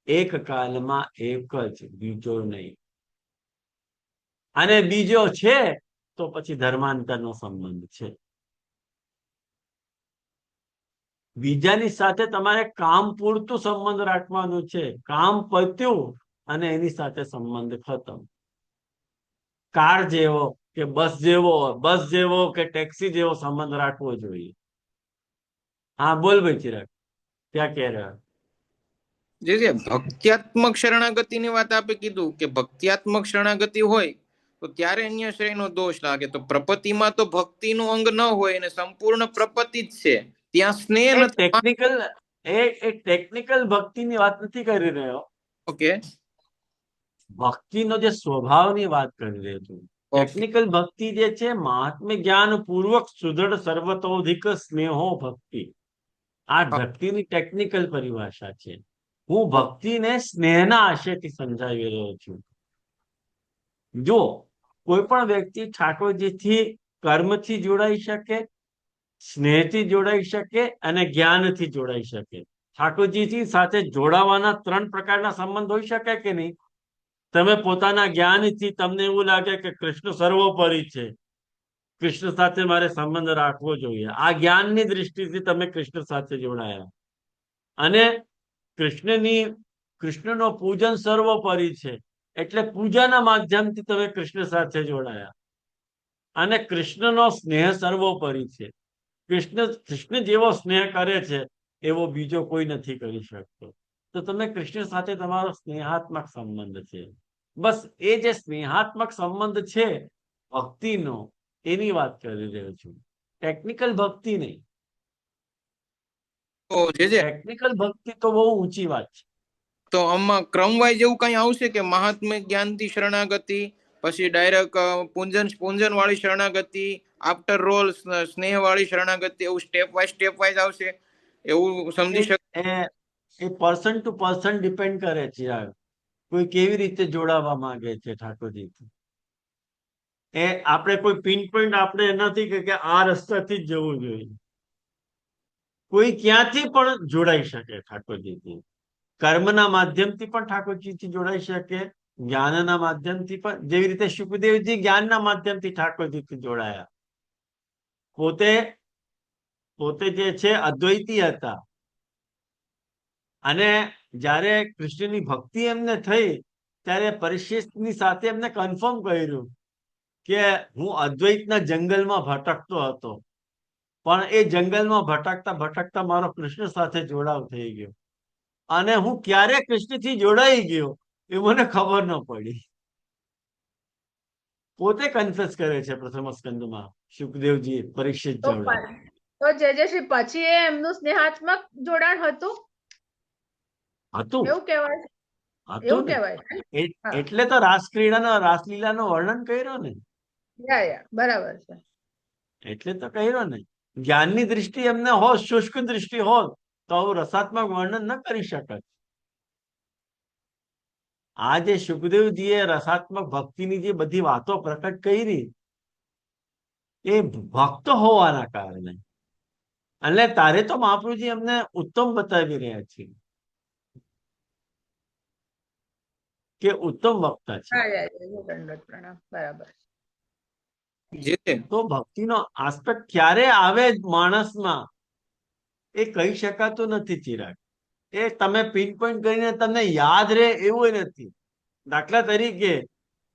Speaker 1: એક કાલમાં એક જ, બીજો નહીં. અને બીજો છે તો પછી ધર્માંતરનો સંબંધ છે. બીજાની સાથે તમારે કામ પૂરતું સંબંધ રાખવાનું છે. કામ પત્યું અને એની સાથે સંબંધ ખતમ. કાર જેવો કે બસ જેવો કે ટેક્સી જેવો સંબંધ રાખવો જોઈએ. હા બોલ ભાઈ ચિરાગ, ક્યાં કહે રહ્યા?
Speaker 6: જે ભક્ત્યાત્મક શરણાગતિની વાત આપે કીધું કે ભક્ત્યાત્મક શરણાગતિ હોય તો ત્યારે અન્ય શ્રેયનો દોષ લાગે. તો પ્રપત્તિમાં તો ભક્તિનું અંગ ન હોય અને સંપૂર્ણ પ્રપત્તિ જ છે, ત્યાં સ્નેહ
Speaker 1: એ
Speaker 6: નથી.
Speaker 1: ટેકનિકલ ટેકનિકલ ભક્તિની વાત નથી કરી રહ્યો.
Speaker 6: ઓકે
Speaker 1: ભક્તિનો જે સ્વભાવની વાત કરી રહ્યો છું.
Speaker 6: ઓકે
Speaker 1: ટેકનિકલ ભક્તિ જે છે, મહાત્મ્ય જ્ઞાન પૂર્વક સુદૃઢ સર્વતોધિક સ્નેહો ભક્તિ. આ ભક્તિની ટેકનિકલ પરિભાષા છે. હું ભક્તિને સ્નેહના આશયથી સમજાવી રહ્યો છું. જો કોઈ પણ વ્યક્તિ ઠાકોરજીથી કર્મથી જોડાઈ શકે, સ્નેહથી જોડાઈ શકે અને જ્ઞાનથી જોડાઈ શકે. ઠાકોરજી સાથે જોડાવાના 3 પ્રકારના સંબંધ હોઈ શકે કે નહીં? તમે પોતાના જ્ઞાનથી તમને એવું લાગે કે કૃષ્ણ સર્વોપરી છે, કૃષ્ણ સાથે મારે સંબંધ રાખવો જોઈએ. આ જ્ઞાનની દ્રષ્ટિથી તમે કૃષ્ણ સાથે જોડાયા. અને કૃષ્ણનો પૂજન સર્વોપરી છે એટલે પૂજાના માધ્યમથી તમે કૃષ્ણ સાથે જોડાયા. અને કૃષ્ણનો સ્નેહ સર્વોપરી છે. કૃષ્ણ જેવો સ્નેહ કરે છે એવો બીજો કોઈ નથી કરી શકતો. તો તમે કૃષ્ણ સાથે તમારો સ્નેહાત્મક સંબંધ છે. બસ એ જે સ્નેહાત્મક સંબંધ છે ભક્તિનો, એની વાત કરી રહ્યો છું, ટેકનિકલ ભક્તિ નહીં.
Speaker 6: તો જે
Speaker 1: ટેકનિકલ ભક્તિ તો બહુ ઊંચી વાત છે.
Speaker 6: તો આમાં ક્રમવાઇઝ એવું કઈ આવશે કે મહાત્મ્ય જ્ઞાનથી શરણાગતિ, પછી ડાયરેક્ટ પૂંજન વાળી શરણાગતિ, આફ્ટર રોલ સ્નેહ વાળી શરણાગતિ, એવું સ્ટેપ વાઇઝ આવશે એવું સમજી શકાય?
Speaker 1: એ પર્સન ટુ પર્સન ડિપેન્ડ કરે છે. કોઈ કેવી રીતે જોડાવા માંગે છે ઠાકોરજીથી. એ આપણે કોઈ પિન પોઈન્ટ આપણે નથી કે આ રસ્તાથી જ જવું જોઈએ. કોઈ ક્યાંથી પણ જોડાઈ શકે ઠાકોરજીથી. કર્મના માધ્યમથી પણ ઠાકોરજીથી જોડાઈ શકે, જ્ઞાનના માધ્યમથી પણ. જેવી રીતે સુખદેવજી જ્ઞાનના માધ્યમથી ઠાકોરજીથી જોડાયા. પોતે જે છે અદ્વૈતી હતા, અને જ્યારે કૃષ્ણની ભક્તિ એમને થઈ ત્યારે પરીક્ષિતની સાથે એમને કન્ફર્મ કર્યું કે હું અદ્વૈતના જંગલમાં ભટકતો હતો, પણ એ જંગલમાં ભટકતા ભટકતા મારો કૃષ્ણ સાથે જોડાવ થઈ ગયો, અને હું ક્યારે કૃષ્ણથી જોડાઈ ગયો એ મને ખબર ન પડી. પોતે કન્ફેસ કરે છે પ્રથમ સ્કંદમાં સુખદેવજી પરીક્ષિત
Speaker 2: તો
Speaker 1: જોડે.
Speaker 2: શ્રી પછી એ એમનું સ્નેહાત્મક જોડાણ હતું
Speaker 1: હતું
Speaker 2: એવું કહેવાય?
Speaker 1: હતું
Speaker 2: એવું
Speaker 1: ને.
Speaker 2: કહેવાય? હા.
Speaker 1: એટલે તો રાસલીલાનું વર્ણન કર્યો ને.
Speaker 2: બરાબર છે.
Speaker 1: એટલે તો કહ્યું ને, જ્ઞાનની દ્રષ્ટિ એમને હોત, શુષ્ક દ્રષ્ટિ હોત તો આવું રસાત્મક વર્ણન ન કરી શકત. આ જે સુખદેવજીએ રસાત્મક ભક્તિની જે બધી વાતો પ્રકટ કરી એ ભક્ત હોવાના કારણે. એટલે તારે તો મહાપ્રભુજી અમને ઉત્તમ બતાવી રહ્યા છે કે ઉત્તમ વક્તા છે.
Speaker 2: પ્રણામ. બરાબર.
Speaker 6: જે
Speaker 1: તો ભક્તિનો આસ્પેક્ટ ક્યારે આવે માણસમાં એ કહી શકાતું નથી ચિરાગ. એ તમે પિન પોઈન્ટ કરીને તમને યાદ રહે એવું નથી. દાખલા તરીકે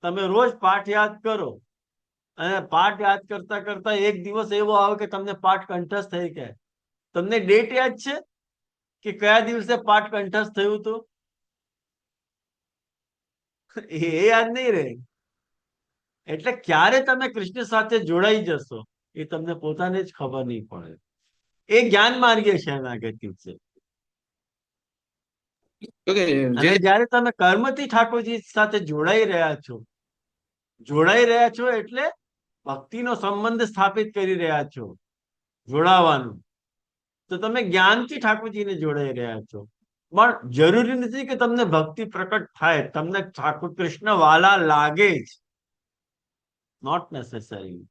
Speaker 1: તમે રોજ પાઠ યાદ કરો, અને પાઠ યાદ કરતા કરતા એક દિવસ એવો આવે કે તમને પાઠ કંઠસ્થ થઈ ગયા. તમને ડેટ યાદ છે કે કયા દિવસે પાઠ કંઠસ્થ થયું હતું? એ યાદ નહીં રહે. એટલે ક્યારે તમે કૃષ્ણ સાથે જોડાઈ જશો એ તમને પોતાને જ ખબર નહીં પડે. એ જ્ઞાન માર્ગીય શરણાગતિ છે. અને જયારે તમે કર્મથી ઠાકોરજી સાથે જોડાઈ રહ્યા છો એટલે ભક્તિનો સંબંધ સ્થાપિત કરી રહ્યા છો. જોડાવાનું તો તમે જ્ઞાનથી ઠાકોરજીને જોડાઈ રહ્યા છો. પણ જરૂરી નથી કે તમને ભક્તિ પ્રકટ થાય, તમને ઠાકોર કૃષ્ણ વાલા લાગે જ. Not necessary.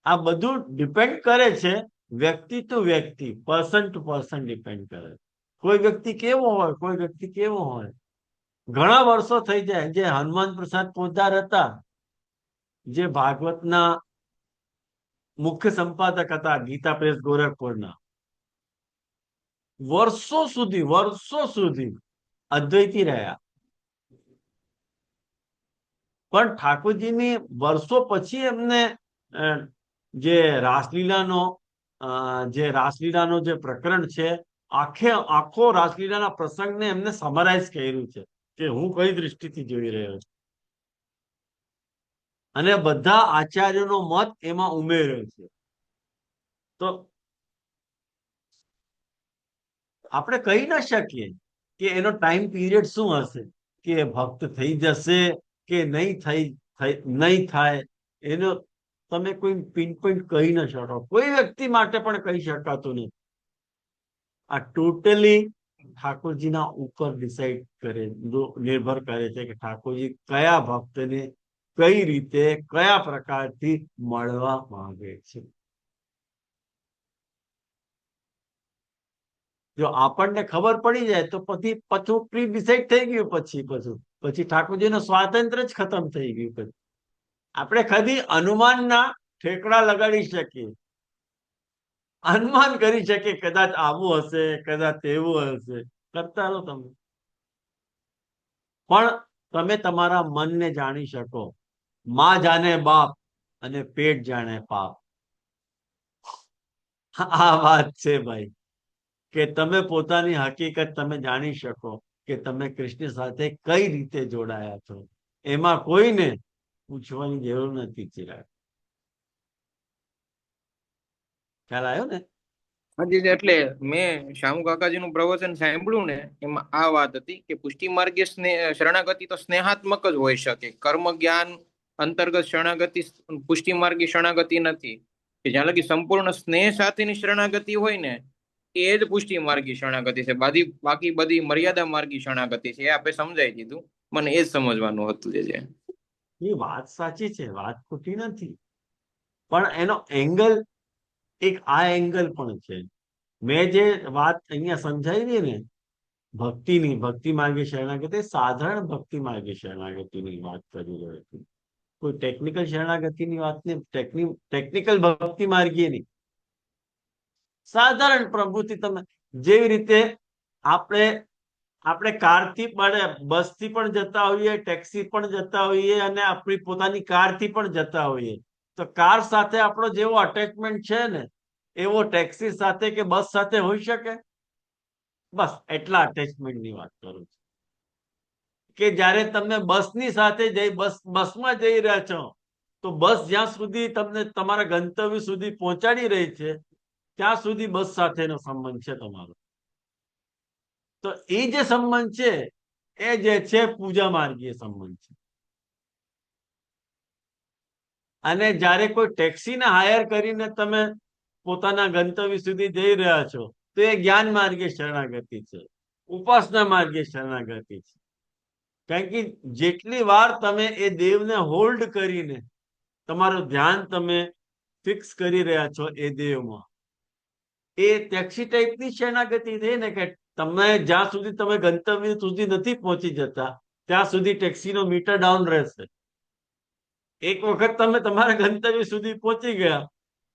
Speaker 1: આ બધું ડિપેન્ડ કરે છે વ્યક્તિ ટુ વ્યક્તિ, પર્સન ટુ પર્સન ડિપેન્ડ કરે. કોઈ વ્યક્તિ કેવો હોય, કોઈ વ્યક્તિ કેવો હોય. ઘણા વર્ષો થઈ જાય. જે હનુમાન પ્રસાદ પોદાર હતા, જે ભાગવતના મુખ્ય સંપાદક હતા ગીતા પ્રેસ ગોરખપુરના, વર્ષો સુધી અદ્વૈતી રહ્યા. પણ ઠાકોરજીની વર્ષો પછી એમને જે રાસલીલાનો જે પ્રકરણ છે, આખો રાસલીલાના પ્રસંગને એમને સમરાઇઝ કર્યું છે કે હું કઈ દ્રષ્ટિથી જોઈ રહ્યો છું, અને બધા આચાર્યોનો મત એમાં ઉમેર્યો છે. તો આપણે કહી ના શકીએ કે એનો ટાઈમ પીરિયડ શું હશે, કે ભક્ત થઈ જશે કે નહીં થાય. એનો તમે કોઈ પિનપોઈન્ટ કહી ન શકો, કોઈ વ્યક્તિ માટે પણ કહી શકાતું નહીં. આ ટોટલી ઠાકોરજીના ઉપર નિર્ભર કરે છે કે ઠાકોરજી કયા ભક્તને કઈ રીતે કયા પ્રકારથી મળવા માંગે છે. જો આપણને ખબર પડી જાય તો પછી પ્રી ડિસાઇડ થઈ ગયું. પછી ઠાકોરજીનું સ્વાતંત્ર્ય જ ખતમ થઈ ગયું. પછી આપણે કદી અનુમાનના ઠેકડા લગાડી શકીએ, અનુમાન કરી શકીએ કદાચ આવું હશે, કદાચ તેવું હશે, કરતા રહો તમે. પણ તમે તમારા મનને જાણી શકો. માં જાણે બાપ અને પેટ જાણે પાપ. આ વાત છે ભાઈ, કે તમે પોતાની હકીકત તમે જાણી શકો કે તમે કૃષ્ણ સાથે કઈ રીતે જોડાયા છો. એમાં કોઈને પૂછવાની જરૂર નથી. ચિરાગ, ખ્યાલ આવ્યો ને?
Speaker 6: હાજી, એટલે મેં શ્યામુ કાકાજીનું પ્રવચન સાંભળ્યું ને, એમાં આ વાત હતી કે પુષ્ટિ માર્ગે શરણાગતિ તો સ્નેહાત્મક જ હોઈ શકે. કર્મ જ્ઞાન અંતર્ગત શરણાગતિ પુષ્ટિ માર્ગી શરણાગતિ નથી. કે જ્યાં લગી સંપૂર્ણ સ્નેહ સાથેની શરણાગતિ હોય ને, એ જ પુષ્ટિ માર્ગી શરણાગતિ છે. બાકી બધી મર્યાદા માર્ગી શરણાગતિ છે. એ આપણે સમજાઈ દીધું. મને એ જ સમજવાનું હતું.
Speaker 1: એ વાત સાચી છે, વાત ખોટી નથી, પણ એનો એંગલ આ એંગલ પણ છે. મેં જે વાત અહીંયા સમજાવી ને ભક્તિ માર્ગે શરણાગતિ, સાધારણ ભક્તિ માર્ગે શરણાગતિની વાત કરી રહ્યો છું. કોઈ ટેકનિકલ શરણાગતિની વાત નહીં, ટેકનિકલ ભક્તિ માર્ગીય નહીં. સાધારણ પ્રભુથી તમે જેવી રીતે આપણે કારથી બસથી પણ જતા હોઈએ, ટેક્સી પણ જતા હોઈએ, અને આપણી પોતાની કારથી પણ જતા હોઈએ. તો કાર સાથે આપણો જેવો અટેચમેન્ટ છે ને, એવો ટેક્સી સાથે કે બસ સાથે હોઈ શકે? બસ એટલા અટેચમેન્ટની વાત કરું છું. કે જ્યારે તમે બસની સાથે બસમાં જઈ રહ્યા છો, તો બસ જ્યાં સુધી તમને તમારા ગંતવ્ય સુધી પહોંચાડી રહી છે, ત્યાં સુધી બસ સાથેનો સંબંધ છે તમારો. તો એ જે સંબંધ છે એ જે છે પૂજા માર્ગીય સંબંધ છે. અને જ્યારે કોઈ ટેક્સીને હાયર કરીને તમે પોતાના ગંતવ્ય સુધી જઈ રહ્યા છો, તો એ જ્ઞાન માર્ગે શરણાગતિ છે, ઉપાસના માર્ગે શરણાગતિ છે. કારણ કે જેટલી વાર તમે એ દેવને હોલ્ડ કરીને તમારું ધ્યાન તમે ફિક્સ કરી રહ્યા છો એ દેવમાં, એ ટેક્સી ટાઈપની શરણાગતિ થઈ ને, કે તમે જ્યાં સુધી તમે ગંતવ્ય સુધી નથી પહોંચી જતા ત્યાં સુધી ટેક્સીનો મીટર ડાઉન રહેશે. એક વખત તમે તમારા ગંતવ્ય સુધી પહોંચી ગયા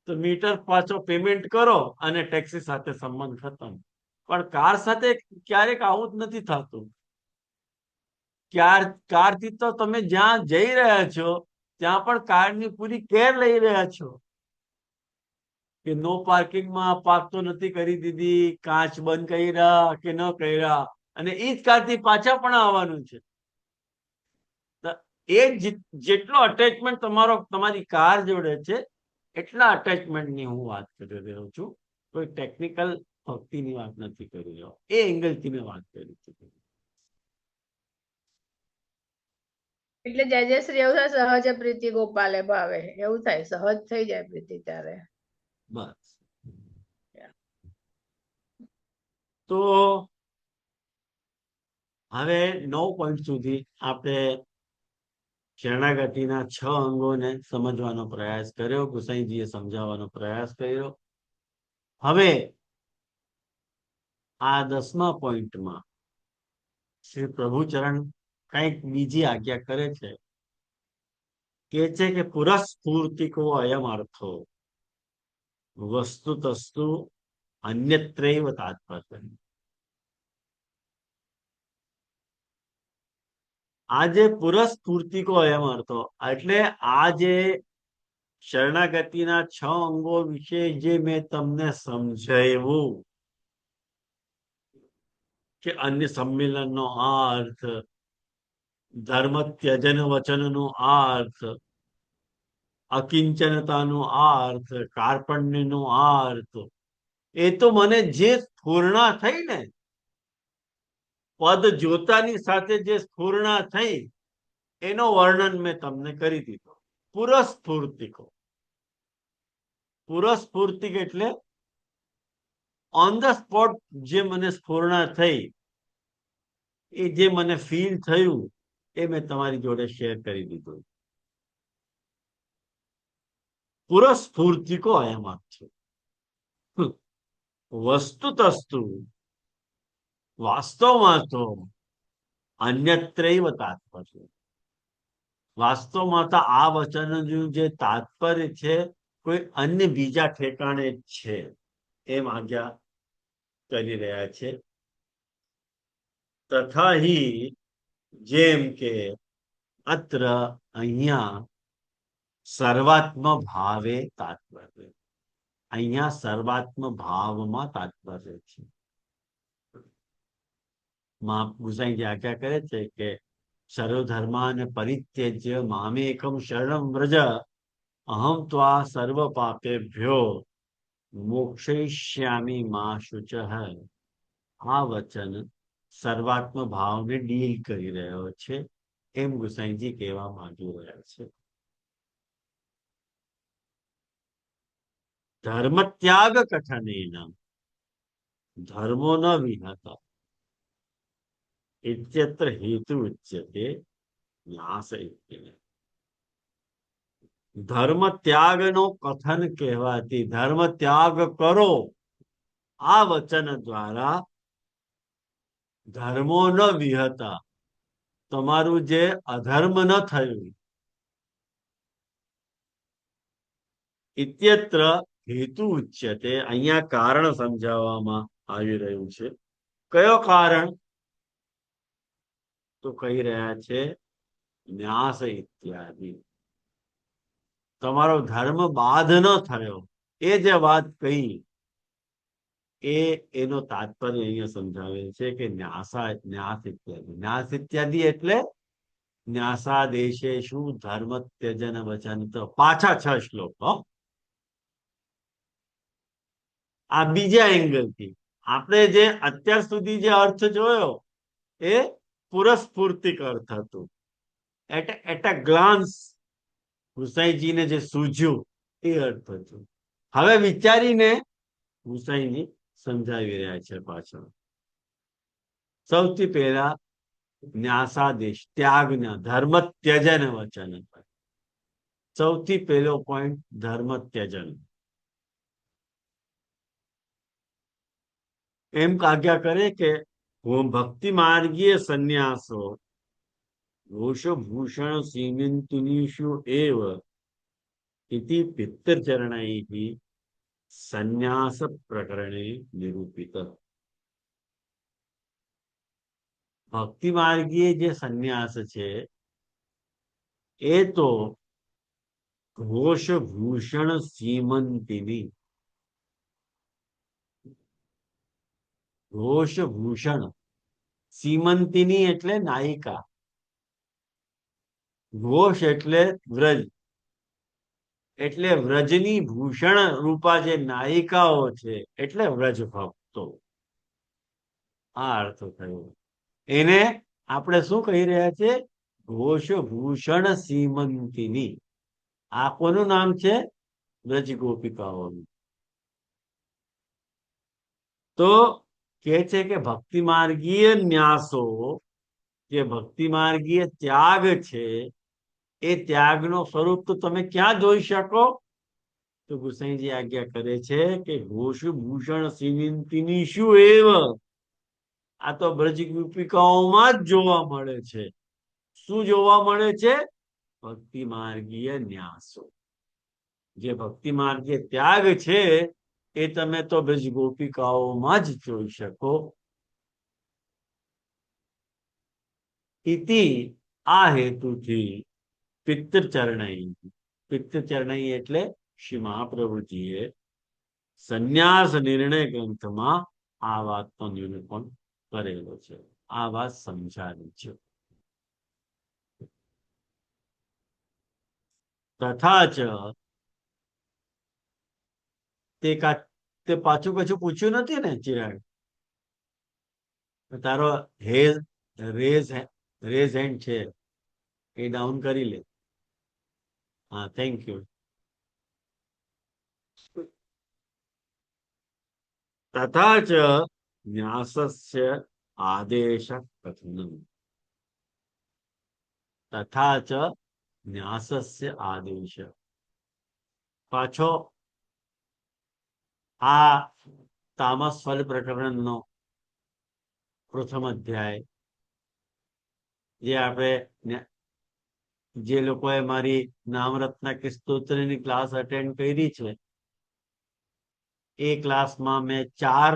Speaker 1: તો મીટર પાછો પેમેન્ટ કરો અને ટેક્સી સાથે સંબંધ ખતમ. પણ કાર સાથે ક્યારેક આવું જ નથી થતું. કારથી તો તમે જ્યાં જઈ રહ્યા છો ત્યાં પણ કારની પૂરી કેર લઈ રહ્યા છો કે નો પાર્કિંગમાં પાર્ક તો નથી કરી દીધી, કાચ બંધ કર્યા કે ન કર્યા, અને એ જ કારથી પાછા પણ આવવાનું છે. એ જેટલો અટેચમેન્ટ તમારી કાર જોડે છે, એટલા અટેચમેન્ટની હું વાત કરી રહ્યો છું. કોઈ ટેકનિકલ ભક્તિની વાત નથી કરી રહ્યો. એ એંગલથી મેં વાત કરી છે.
Speaker 2: એટલે જય શ્રી એવું થાય, સહજ પ્રીતિ ગોપાલે ભાવે, એવું થાય, સહજ થઈ જાય પ્રીતિ ત્યારે.
Speaker 1: બસ. તો હવે 9 પોઈન્ટ સુધી આપણે શરણાગતિના 6 અંગોને સમજવાનો પ્રયાસ કર્યો, ગુસાઈજીએ સમજાવવાનો પ્રયાસ કર્યો. હવે આ 10મા પોઈન્ટમાં શ્રી પ્રભુચરણ કંઈક બીજી આજ્ઞા કરે છે. કે છે કે પુરસ્ફૂર્તિકો અયમ અર્થો વસ્તુ તસ્તુ અન્યત્રૈવ તાત્પર્ય. આ જે પુરસ્ફૂર્તિકો એમ અર્થો, એટલે આ જે શરણાગતિના 6 અંગો વિશે જે મેં તમને સમજાવ્યું કે અન્ય સંમેલનનો આ અર્થ, ધર્મ ત્યજન વચનનો આ અર્થ, અકિંચનતાનો આ અર્થ, કાર્પણ્યનો આ અર્થ, એ તો મને જે સ્ફૂર્ણા થઈ ને, પદ જોતાની સાથે જે સ્ફૂર્ણા થઈ એનો વર્ણન મેં તમને કરી દીધો. પુરસ્ફૂર્તિકો. પુરસ્ફૂર્તિક એટલે ઓન ધ સ્પોટ જે મને સ્ફૂર્ણા થઈ, એ જે મને ફીલ થયું એ મેં તમારી જોડે શેર કરી દીધું. પુરસ્ફૂર્તિકો એમ છે. વસ્તુતસ્તુ વાસ્તવમાં તો અન્યત્રૈવ તાત્પર્ય. વાસ્તવમાં તો આ વચનનું જે તાત્પર્ય છે કોઈ અન્ય બીજા ઠેકાણે જ છે એમ આજ્ઞા કરી રહ્યા છે. તથા હિ, જેમ કે અત્ર અહીંયા સર્વાત્મ ભાવે તાત્પર્ય. અહીંયા સર્વાત્મ ભાવમાં તાત્પર્ય છે. ગુસાઈજી આજ્ઞા કરે છે કે સર્વધર્માન પરિત્યજ્ય મામેકમ શરણમ વ્રજ અહમ ત્વા સર્વ પાપેભ્યો મોક્ષયિષ્યામિ મા શુચઃ. આ વચન સર્વાત્મ ભાવને ડીલ કરી રહ્યો છે એમ ગુસાઈજી કહેવા માંગી રહ્યા છે. ધર્મ ત્યાગ કથનેન ધર્મો ન વિહત ઇત્યત્ર હેતુ ઉચ્યતે ન્યાસ ઇત્યને. ધર્મ ત્યાગનો કથન કહેવાથી ધર્મ ત્યાગ કરો આ વચન દ્વારા ધર્મો ન વિહતા, તમારું જે અધર્મ ન થયું, ઇત્યત્ર હેતુ ઉચ્યતે, અહીંયા કારણ સમજાવવામાં આવી રહ્યું છે. કયો કારણ? તો કહી રહ્યા છે ન્યાસ ઇત્યાદિ. તમારો ધર્મ બાધ ન થયો એ જે વાત કહી એનો તાત્પર્ય અહીંયા સમજાવે છે કે ન્યાસ ઇત્યાદિ. ન્યાસ ઇત્યાદિ એટલે ન્યાસાદેશેષુ ધર્મ ત્યજન વચન. તો પાછા 6 શ્લોક. આ બીજા એંગલથી આપણે જે અત્યાર સુધી જે અર્થ જોયો એ પુરસ્ફૂર્તિક અર્થ હતું. એટ અ ગ્લાન્સ ગુસાઈજીને જે સૂઝ્યું એ અર્થ હતું. હવે વિચારીને ગુસાઈજી સમજાવી રહ્યા છે પાછળ. સૌથી પહેલા ન્યાસાદેશ, ત્યાગના, ધર્મ ત્યજન વચન. સૌથી પહેલો પોઈન્ટ ધર્મ ત્યજન. એમ આજ્ઞા કરે કે ભક્તિ માર્ગીય સંન્યાસો ઘોષભૂષણ સીમિન્તુનીષુ એવ ઇતિ પિત્તરચરણૈ સંન્યાસ પ્રકરણે નિરૂપિત. ભક્તિ માર્ગીય જે સંન્યાસ છે એ તો ઘોષભૂષણ સીમંતિની, ઘોષભૂષણ સીમંતિની એટલે નાયિકા, ઘોષ એટલે વ્રજ, એટલે વ્રજની ભૂષણ રૂપા જે નાયિકાઓ છે એટલે વ્રજ ભક્તો. આ અર્થ થયો. એને આપણે શું કહી રહ્યા છે? ઘોષભૂષણ સીમંતિની. આ કોનું નામ છે? વ્રજ ગોપિકાઓનું. તો કે છે કે ભક્તિ માર્ગીય ન્યાસો, જે ભક્તિ માર્ગીય ત્યાગ છે એ ત્યાગનો સ્વરૂપ તો તમે ક્યાં જોઈ શકો? તો ગુસાઈજી આજ્ઞા કરે છે કે ઘોષભૂષણ સીમિંતિની શું એવ. આ તો બ્રજ ગોપિકાઓમાં જ જોવા મળે છે. શું જોવા મળે છે? ભક્તિ માર્ગીય ન્યાસો. જે ભક્તિ માર્ગીય ત્યાગ છે એ તમે તો બ્રજ ગોપિકાઓમાં જ જોઈ શકો. ઇતિ આ હેતુથી પિત્તચરણઈ એટલે શ્રી મહાપ્રભુજીએ સંન્યાસ નિર્ણય ગ્રંથમાં આ વાતનો નિરૂપણ કરેલો છે, આ વાત સમજાવી છે. તથા ચ તે પાછું કશું પૂછ્યું નથી ને ચિરાગ? તારો રેઝ હેન્ડ છે એ ડાઉન કરી લે. હા, થેન્ક યુ. તથા ચ ન્યાસસ્ય આદેશ કથનમ. તથા ચ ન્યાસસ્ય આદેશ. પાછો આ તામસ ફલ પ્રકરણનો પ્રથમ અધ્યાય જે આપણે જે લોકોએ મારી નામરત્ના કે સ્તોત્રની ક્લાસ અટેન્ડ કરી છે એ ક્લાસમાં મેં ચાર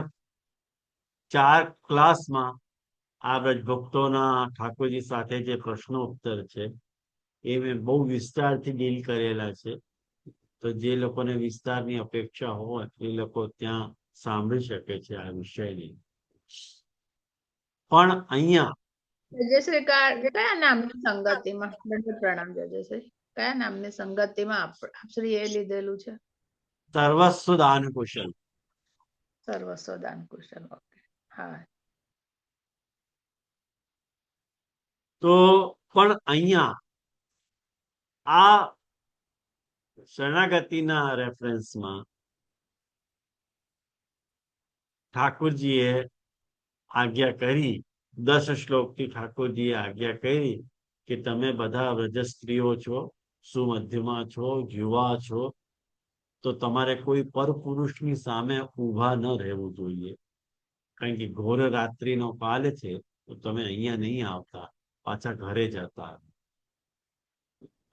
Speaker 1: ક્લાસમાં આ બ્રજભક્તોના ઠાકોરજી સાથે જે પ્રશ્નો ઉત્તર છે એ મેં બહુ વિસ્તારથી ડીલ કરેલા છે. તો જે લોકોને વિસ્તારની અપેક્ષા હોય એ લોકો ત્યાં સાંભળી શકે છે આ વિષયની. પણ અહીંયા
Speaker 2: જયશ્રી કયા નામની સંગતિમાં? દંડ પ્રણામ જયશ્રી. કયા નામની સંગતિમાં આપશ્રી એ લીધેલું છે?
Speaker 1: સર્વસ્વ દાન કુશલ.
Speaker 2: સર્વસ્વ દાન કુશલ. ઓકે, હા.
Speaker 1: તો પણ અહીંયા આ શરણાગતિના રેફરન્સમાં ઠાકોરજીએ આજ્ઞા કરી, 10 શ્લોકથી ઠાકોરજીએ આજ્ઞા કરી કે તમે બધા વ્રજ સ્ત્રીઓ છો, સુમધ્યમાં છો, યુવા છો, તો તમારે કોઈ પરપુરુષની સામે ઊભા ન રહેવું જોઈએ. કારણ કે ઘોર રાત્રિનો કાલ છે, તો તમે અહીંયા નહીં આવતા, પાછા ઘરે જતા.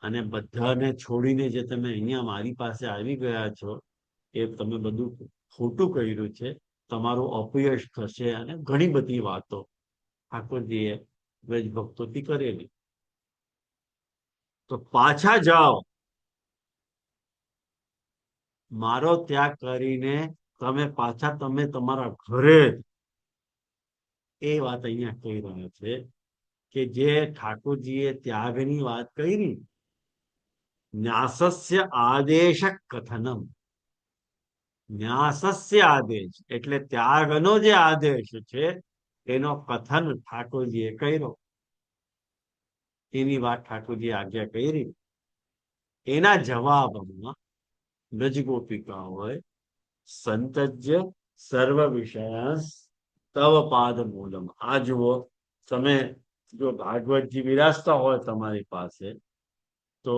Speaker 1: અને બધાને છોડીને જે તમે અહીંયા મારી પાસે આવી ગયા છો એ તમે બધું ખોટું કર્યું છે, તમારું અપયશ થશે અને ઘણી બધી વાતો ઠાકોરજીએ વ્રજ ભક્તોથી કરેલી. તો પાછા જાઓ, મારો ત્યાગ કરીને તમે પાછા તમે તમારા ઘરે. એ વાત અહીંયા કહી રહ્યા છે કે જે ઠાકોરજીએ ત્યાગની વાત કરી, ન્યાસસ્ય આદેશ કથનમ. ન્યાસસ્ય આદેશ એટલે ત્યાગનો જે આદેશ છે એનો કથન ઠાકોરજીએ કર્યો. એની વાત ઠાકોરજીએ આજ્ઞા કરી. એના જવાબમાં બ્રજગોપિકાઓએ સંતજ્ય સર્વ વિષયાંસ તવ પાદ મૂલમ. આ જુઓ, તમે જો ભાગવતજી વિરાસતા હોય તમારી પાસે તો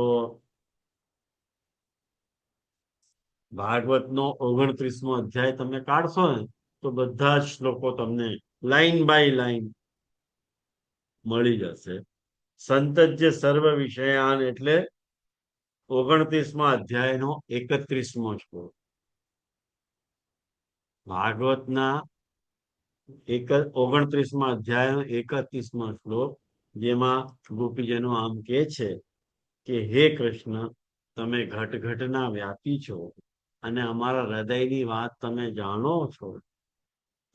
Speaker 1: ભાગવતનો 29મો અધ્યાય તમે કાઢશો ને તો બધા જ શ્લોકો તમને લાઈન બાય લાઈન મળી જશે. સંતજ્ય સર્વ વિષયાન એટલે 29મા અધ્યાયનો 31મો શ્લોક. ભાગવતના 29મા અધ્યાયનો 31મો શ્લોક, જેમાં ગોપીજનો આમ કે છે કે હે કૃષ્ણ, તમે ઘટ ઘટના વ્યાપી છો અને અમારા હૃદયની વાત તમે જાણો છો.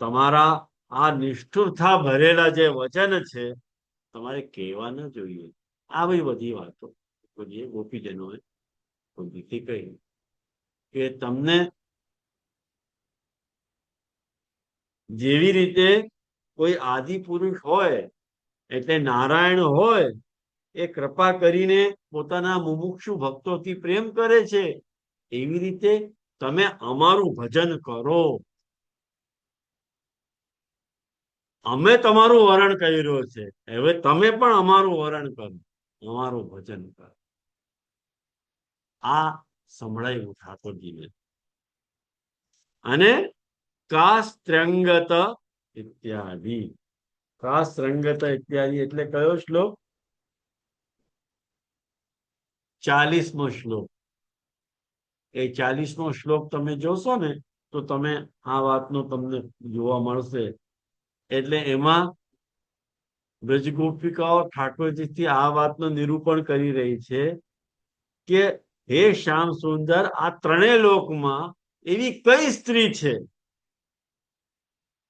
Speaker 1: તમારા આ નિષ્ઠુરતા ભરેલા જે વચન છે તમારે કહેવા ન જોઈએ. આવી બધી વાતો ગોપીજનોએ ખુદીથી કહી કે તમને જેવી રીતે કોઈ આદિ પુરુષ હોય એટલે નારાયણ હોય, એ કૃપા કરીને પોતાના મુમુક્ષુ ભક્તોથી પ્રેમ કરે છે, એવી રીતે તમે અમારું ભજન કરો. અમે તમારું વરણ કર્યું છે, હવે તમે પણ અમારું વરણ કરો, અમારું ભજન કરો. આ સંભળાયું ઠાકોરજીને. અને કાસ્ત્રંગત ઇત્યાદિ. કાસ્ત્રંગત ઇત્યાદિ એટલે કયો શ્લોક? 40મો શ્લોક. એ 40મો શ્લોક તમે જોશો ને તો તમે આ વાતનું તમને જોવા મળશે. એટલે એમાં બ્રજગોપિકાઓ ઠાકોરજીથી આ વાતનું નિરૂપણ કરી રહી છે કે હે શ્યામ સુંદર, આ ત્રણેય લોકમાં એવી કઈ સ્ત્રી છે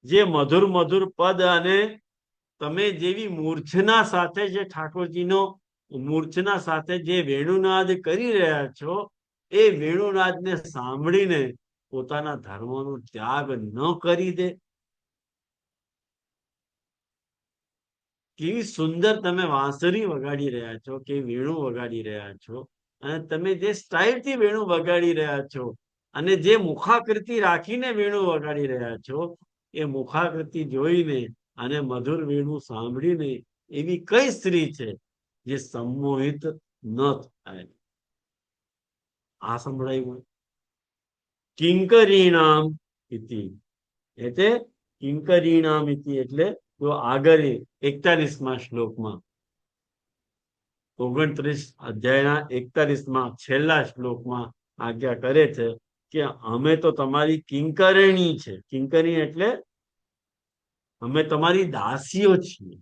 Speaker 1: જે મધુર મધુર પદ અને તમે જેવી મૂર્છના સાથે જે ઠાકોરજીનો મૂર્છના સાથે જે વેણુનાદ કરી રહ્યા છો, એ વેણુનાદને સાંભળીને પોતાના ધર્મનો ત્યાગ ન કરી દે. કેવી સુંદર તમે વાંસળી વગાડી રહ્યા છો, કે વેણું વગાડી રહ્યા છો, અને તમે જે સ્ટાઇલથી વેણું વગાડી રહ્યા છો અને જે મુખાકૃતિ રાખીને વેણું વગાડી રહ્યા છો, એ મુખાકૃતિ જોઈને અને મધુર વેણું સાંભળીને એવી કઈ સ્ત્રી છે જે સંમોહિત ન થાય. આ સંભળાયું. કિંકરીણામ ઇતિ એટલે કિંકરીણામ ઇતિ એટલે જો આગળ 41મા શ્લોકમાં 29 અધ્યાયના 41માં છેલ્લા શ્લોકમાં આજ્ઞા કરે છે કે અમે તો તમારી કિંકરણી છે. કિંકરી એટલે અમે તમારી દાસીઓ છીએ.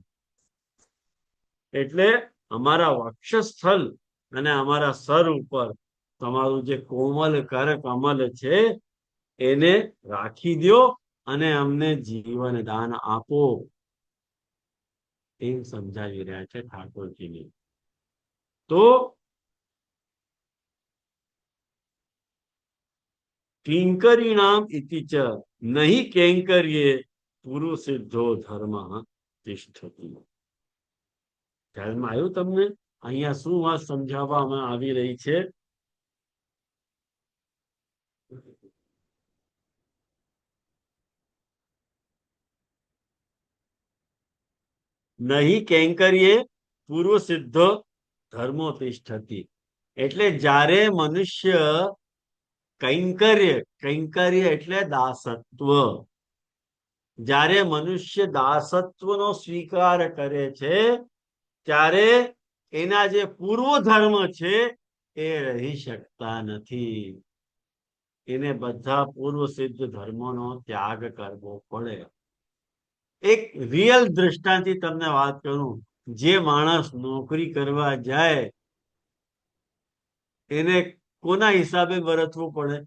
Speaker 1: એટલે અમારા વક્ષસ્થળ અને અમારા સર ઉપર તમારું જે કોમલ કર કમલ છે એને રાખી દો અને અમને જીવન દાન આપો, એમ સમજાવી રહ્યા છે ઠાકોરજીને. તો કિંકરીણામ ઇતિ ચ નહીં કૈંકર્યે પુરુ સિદ્ધો ધર્મ તિષ્ઠતિ. ધ્યાનમાં આવ્યું તમને? અહીંયા શું વાત સમજાવવામાં આવી રહી છે? નહીં કૈંકર્યે પૂર્વ સિદ્ધ ધર્મો તિષ્ઠતિ. એટલે જ્યારે મનુષ્ય કૈંકર્ય એટલે દાસત્વ, જ્યારે મનુષ્ય દાસત્વનો સ્વીકાર કરે છે ત્યારે એના જે પૂર્વ ધર્મ છે એ રહી શકતા નથી. એને બધા પૂર્વ સિદ્ધ ધર્મોનો ત્યાગ કરવો પડે. એક રિયલ દ્રષ્ટાંતથી તમને વાત કરું. જે માણસ નોકરી કરવા જાય એને કોના હિસાબે વર્તવું પડે?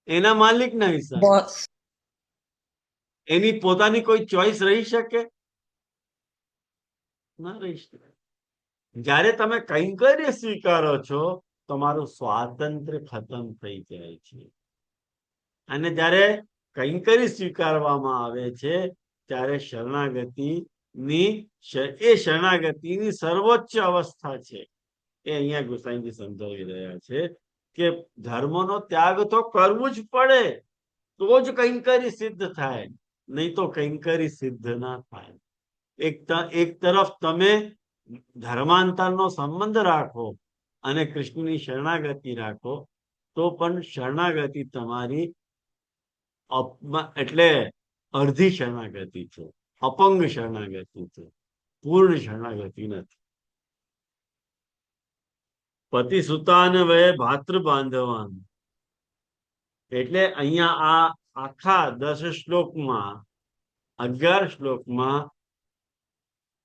Speaker 1: એના માલિકના હિસાબે.
Speaker 3: બોસ.
Speaker 1: એની પોતાની કોઈ ચોઈસ રહી શકે? ના રહી શકે. જ્યારે તમે કૈંકર્ય સ્વીકારો છો તમારું સ્વાતંત્ર્ય ખતમ થઈ જાય છે. અને જ્યારે કૈંકર્ય સ્વીકારવામાં આવે છે ત્યારે શરણાગતિની સર્વોચ્ચ અવસ્થા છે. એ અહીંયા ગોસાઈજી સમજાવી રહ્યા છે કે ધર્મનો ત્યાગ તો કરવું જ પડે, તો જ કૈંકર્ય સિદ્ધ થાય, નહીં તો કૈંકર્ય સિદ્ધ ના થાય. એક તરફ તમે ધર્માંતરનો સંબંધ રાખો અને કૃષ્ણની શરણાગતિ રાખો તો પણ શરણાગતિ તમારી એટલે અડધી શરણાગતિ છે, અપંગ શરણાગતિ છે, પૂર્ણ શરણાગતિ નથી. પતિ સુતાન વય ભાતૃ બાંધવાન. એટલે અહીંયા આ આખા 10 શ્લોકમાં 11 શ્લોકમાં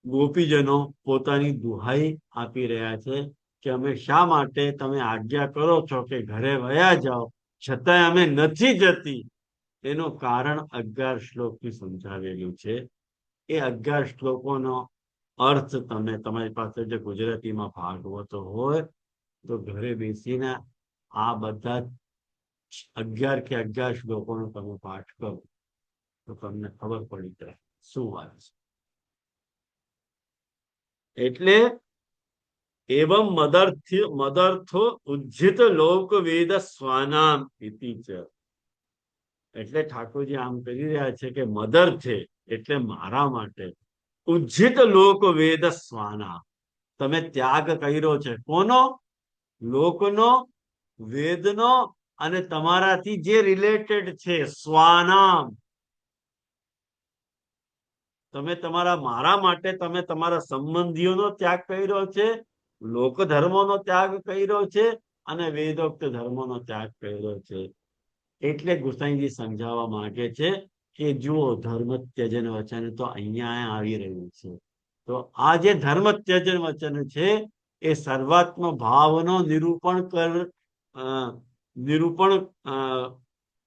Speaker 1: ગોપીજનો પોતાની દુહાઈ આપી રહ્યા છે કે અમે શા માટે તમે આજ્ઞા કરો છો કે ઘરે વયા જાઓ છતાંય અમે નથી જતી. એનું કારણ 11 શ્લોકથી સમજાવેલું છે. એ 11 શ્લોકોનો અર્થ તમે તમારી પાસે જે ગુજરાતીમાં ભાગવતો હોય તો ઘરે બેસીને આ બધા 11 કે 11 શ્લોકોનો તમે પાઠ કરો તો તમને ખબર પડી જાય શું વાત છે. એટલે એવમ મદર્થો ઉજ્જિત લોક વેદ સ્વાનામ ઇતિ ચ. એટલે ઠાકોરજી આમ કરી રહ્યા છે કે મદર છે એટલે મારા માટે ઉજ્જિત લોક વેદ સ્વાના. તમે ત્યાગ કર્યો છે કોનો? લોકનો, વેદનો અને તમારાથી જે રિલેટેડ છે સ્વાનામ. તમે મારા માટે તમે તમારા સંબંધીઓનો ત્યાગ કર્યો છે, લોક ધર્મોનો ત્યાગ કર્યો છે અને વેદોક્ત ધર્મોનો ત્યાગ કર્યો છે. એટલે ગુસાઈજી સમજાવવા માંગે છે કે જુઓ, ધર્મ ત્યજન વચન તો અહીંયા આવી રહ્યું છે. તો આ જે ધર્મ ત્યજન વચન છે એ સર્વાત્મ ભાવનો નિરૂપણ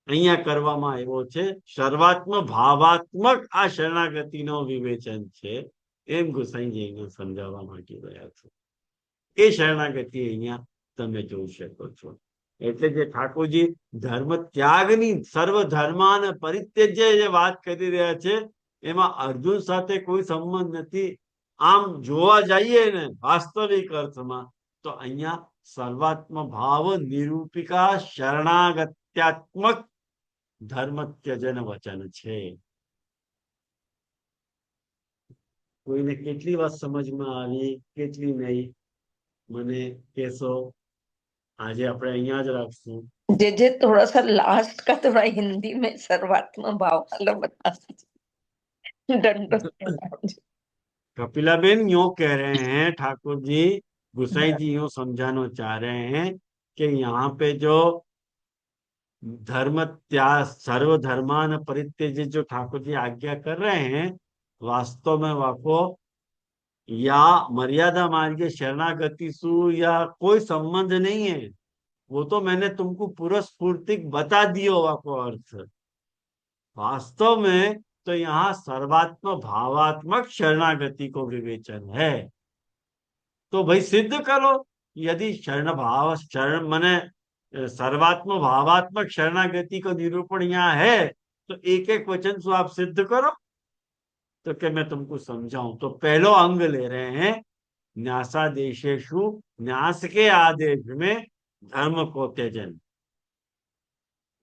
Speaker 1: અહીંયા કરવામાં આવ્યો છે. સર્વાત્મ ભાવાત્મક આ શરણાગતિનો વિવેચન છે, એમ ગુસાઈજી અહીંયા સમજાવવા માંગી રહ્યા છે. એ શરણાગતિ અહીંયા તમે જોઈ શકો છો. એટલે જે ઠાકોરજી ધર્મ ત્યાગની, સર્વ ધર્માન પરિત્યજ્ય જે વાત કરી રહ્યા છે એમાં અર્જુન સાથે કોઈ સંબંધ નથી. આમ જોવા જઈએ ને વાસ્તવિક અર્થમાં તો અહીંયા સર્વાત્મ ભાવ નિરૂપિકા શરણાગત્યાત્મક ધર્મ ત્યજન વચન છે. કોઈને કેટલી વાત સમજમાં આવી, કેટલી નહીં, મને કહેશો. આજે આપણે અહીંયા જ રાખશું.
Speaker 3: जे थोड़ा सा लास्ट का थोड़ा हिंदी में सर्वात्म भाव वाला बता दीजिए। दंडोत प्रणाम जी।
Speaker 1: कपिलाबेन यूं कह रहे हैं, ठाकुर जी गुसाई जी यूं समझाना चाह रहे हैं कि यहाँ पे जो धर्म त्याग, सर्वधर्मान परित्यज्य जो ठाकुर जी आज्ञा कर रहे हैं, वास्तव में वाको या मर्यादा मार्ग शरणागति सु या कोई संबंध नहीं है. वो तो मैंने तुमको पूरा स्फूर्तिक बता दियो वाको अर्थ. वास्तव में तो यहाँ सर्वात्म भावात्मक शरणागति को विवेचन है. तो भाई सिद्ध करो. यदि शरण मने सर्वात्म भावात्मक शरणागति का निरूपण यहाँ है तो एक एक वचन से आप सिद्ध करो. तो क्या मैं तुमको समझाऊं. तो पहलो अंग ले रहे हैं, न्यासादेशेषु, न्यास के आदेश में धर्म को त्यजन.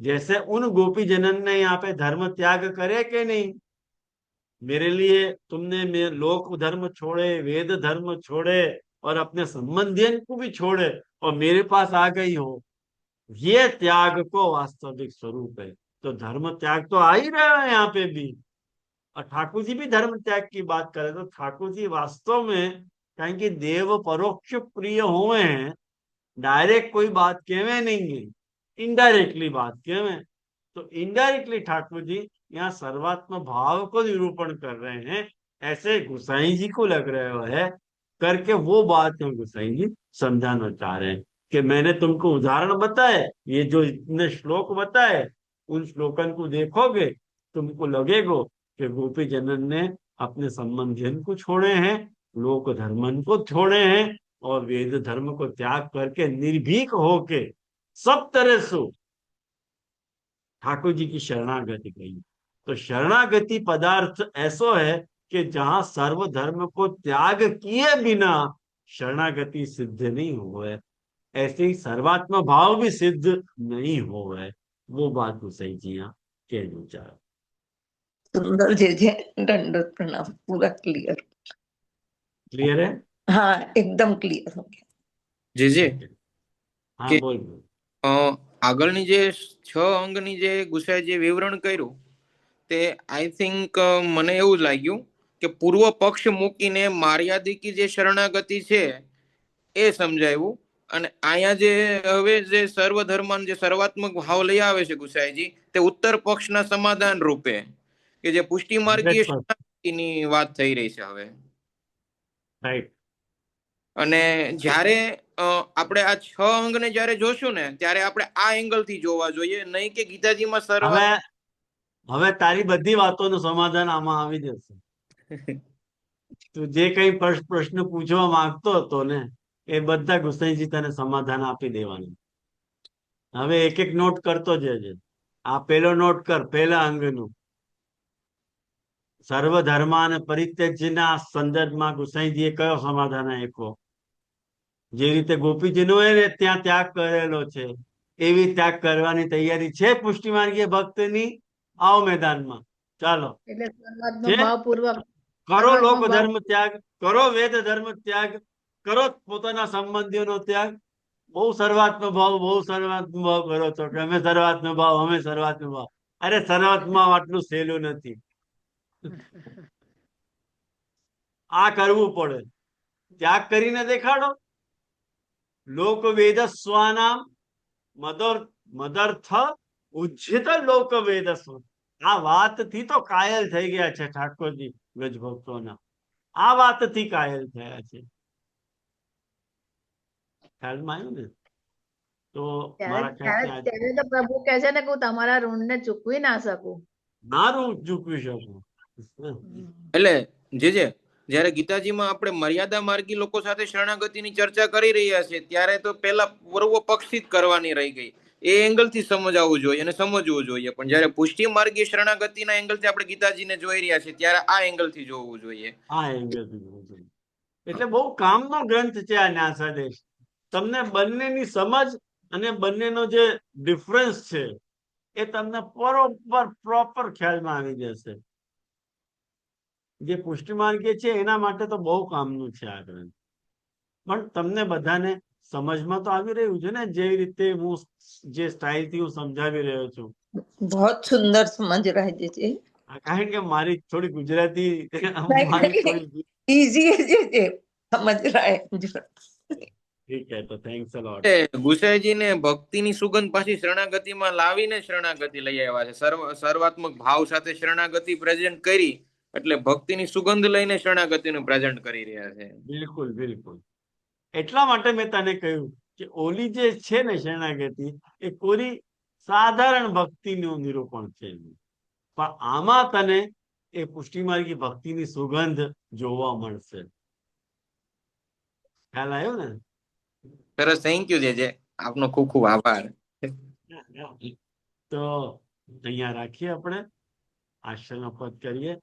Speaker 1: जैसे उन गोपी जनन ने यहाँ पे धर्म त्याग करे कि नहीं. मेरे लिए तुमने लोक धर्म छोड़े, वेद धर्म छोड़े और अपने संबंधियन को भी छोड़े और मेरे पास आ गई हो. ये त्याग को वास्तविक स्वरूप है. तो धर्म त्याग तो आ ही रहा है यहाँ पे भी. और ठाकुर जी भी धर्म त्याग की बात करें तो ठाकुर जी वास्तव में कहें कि देव परोक्ष प्रिय हुए हैं. डायरेक्ट कोई बात कहवे नहीं है, इनडायरेक्टली बात कहवे. तो इनडायरेक्टली ठाकुर जी यहाँ सर्वात्म भाव को निरूपण कर रहे हैं. ऐसे गुसाई जी को लग रहा है करके वो बात में गुसाई जी समझाना चाह रहे हैं कि मैंने तुमको उदाहरण बताए, ये जो इतने श्लोक बताए, उन श्लोकन को देखोगे तुमको लगेगा कि गोपी जनन ने अपने संबंधियन को छोड़े हैं, लोक धर्मन को छोड़े हैं और वेद धर्म को त्याग करके निर्भीक होके सब तरह से ठाकुर जी की शरणागति कही. तो शरणागति पदार्थ ऐसो है कि जहां सर्व धर्म को त्याग किए बिना शरणागति सिद्ध नहीं हुए, ऐसे ही सर्वात्म भाव भी सिद्ध नहीं हुए. वो बात को सही जी यहाँ कहना चाह.
Speaker 3: सुंदर जे दंडोत प्रणाम. पूरा क्लियर.
Speaker 1: क्लियर है.
Speaker 3: हाँ एकदम क्लियर हो गया.
Speaker 6: જે
Speaker 1: हाँ
Speaker 6: કે-
Speaker 1: बोल.
Speaker 6: આગળની જે 6 અંગની જે ગુસાઈ જે વિવરણ કર્યું તે આઈ થિંક મને એવું લાગ્યું કે પૂર્વ પક્ષ મૂકીને માર્યાદિકી જે શરણાગતિ છે એ સમજાવ્યું. અને અહીંયા જે હવે જે સર્વધર્માન જે સર્વાત્મક ભાવ લઈ આવે છે ગુસાઈજી, તે ઉત્તર પક્ષના સમાધાન રૂપે કે જે પુષ્ટિ માર્ગીય
Speaker 1: 100%.
Speaker 6: શરણાગતિની વાત થઈ રહી છે હવે.
Speaker 1: રાઈટ.
Speaker 6: અને જ્યારે આપણે આ 6 અંગને જ્યારે જોશું ને ત્યારે આપણે આ એંગલ થી જોવા જોઈએ, નહીં કે ગીતાજીમાં સર્વ.
Speaker 1: હવે તારી બધી વાતોનું સમાધાન આમાં આવી જશે. તું જે કઈ પ્રશ્ન પૂછવા માંગતો હતો ને એ બધા ગુસાઈજી તને સમાધાન આપી દેવાનું. હવે એક એક નોટ કરતો જજે. આ પેલો નોટ કર, પહેલા અંગનું. સર્વ ધર્માન પરિત્યજ્યના સંદર્ભમાં ગુસાઈજીએ કયો સમાધાન આપ્યો. જે રીતે ગોપીજીનોએ ત્યાં ત્યાગ કરેલો છે એવી ત્યાગ કરવાની તૈયારી છે પુષ્ટિ માર્ગીય ભક્તની. આવો મેદાનમાં, ચાલો
Speaker 2: એટલે સર્વાત્મ
Speaker 1: છે?
Speaker 2: ભાવપૂર્વક
Speaker 1: કરો
Speaker 2: સર્વાત્મ
Speaker 1: લોક
Speaker 2: ભાવ-
Speaker 1: ધર્મ ત્યાગ, કરો વેદ ધર્મ ત્યાગ, કરો પોતાના સંબંધીઓનો ત્યાગ. બહુ સર્વાત્મ ભાવ કરો છો કે અમે સર્વાત્મ ભાવ. અરે સર્વાત્મ ભાવ આટલું સહેલું નથી. આ કરવું પડે. ત્યાગ કરીને દેખાડો. લોકવેદસ્વાનામ મદર્થ ઉજ્જિત લોકવેદસ્વ. આ વાતથી તો કાયલ થઈ ગયા છે ઠાકોરજી ગજભક્તોના. આ વાતથી કાયલ થયા છે. ખ્યાલમાં આવ્યું ને? તો મારા ખ્યાલથી
Speaker 2: ત્યારે તો પ્રભુ કહે છે ને કે હું તમારા ઋણને ચૂકવી ના શકું.
Speaker 1: મારું ચૂકવી શકું.
Speaker 6: એટલે જયારે ગીતાજીમાં આપણે મર્યાદા માર્ગી લોકો સાથે શરણાગતિની ચર્ચા કરી રહ્યા છીએ ત્યારે તો પેલા પૂર્વ પક્ષી જ કરવાની રહી ગઈ. એ એંગલ થી સમજાવવું જોઈએ અને સમજવું જોઈએ. પણ જયારે પુષ્ટિ માર્ગી શરણાગતિના એંગલ થી આપણે ગીતાજીને જોઈ રહ્યા છીએ ત્યારે આ એંગલ થી જોવું જોઈએ.
Speaker 1: આ એંગલથી જોવું જોઈએ. એટલે બહુ કામનો ગ્રંથ છે આ ન્યાસાદેશ. તમને બંનેની સમજ અને બંનેનો જે ડિફરન્સ છે એ તમને પ્રોપર ખ્યાલમાં આવી જશે. જે પુષ્ટિમાર્ગીય છે એના માટે તો બહુ કામનું છે આ ગ્રંથ. પણ તમને બધાને સમજમાં તો આવી રહ્યું છે ને જેવી રીતે હું જે સ્ટાઇલથી હું સમજાવી રહ્યો છું.
Speaker 3: बहुत सुंदर समझ रहे जी.
Speaker 1: કારણ કે મારી થોડી ગુજરાતી મારી થોડી
Speaker 3: इजी है जी, समझ रहा है.
Speaker 1: ઠીક છે. તો થેન્ક્સ અ લોટ.
Speaker 6: ગુસાઈજીને ભક્તિની સુગંધ પાછી શરણાગતિમાં લાવીને શરણાગતિ લઈ આવ્યા છે. સર્વાત્મક ભાવ સાથે શરણાગતિ પ્રેઝન્ટ કરી એટલે ભક્તિની સુગંધ લઈને શરણાગતિનું પ્રેઝન્ટ કરી રહ્યા છે.
Speaker 1: બિલકુલ બિલકુલ. એટલા માટે મેં તને કહ્યું કે ઓલી જે છે ને શરણાગતિ એ કોરી સાધારણ ભક્તિનું નિરૂપણ છે. પણ આમાં તને એ પુષ્ટિમાર્ગી ભક્તિની સુગંધ જોવા મળશે. ખ્યાલ આવ્યો ને?
Speaker 6: સરસ. થેન્ક યુ જે આપનો ખૂબ ખૂબ આભાર.
Speaker 1: તો અહીંયા રાખીએ આપણે. આશ્રમ પદ કરીએ.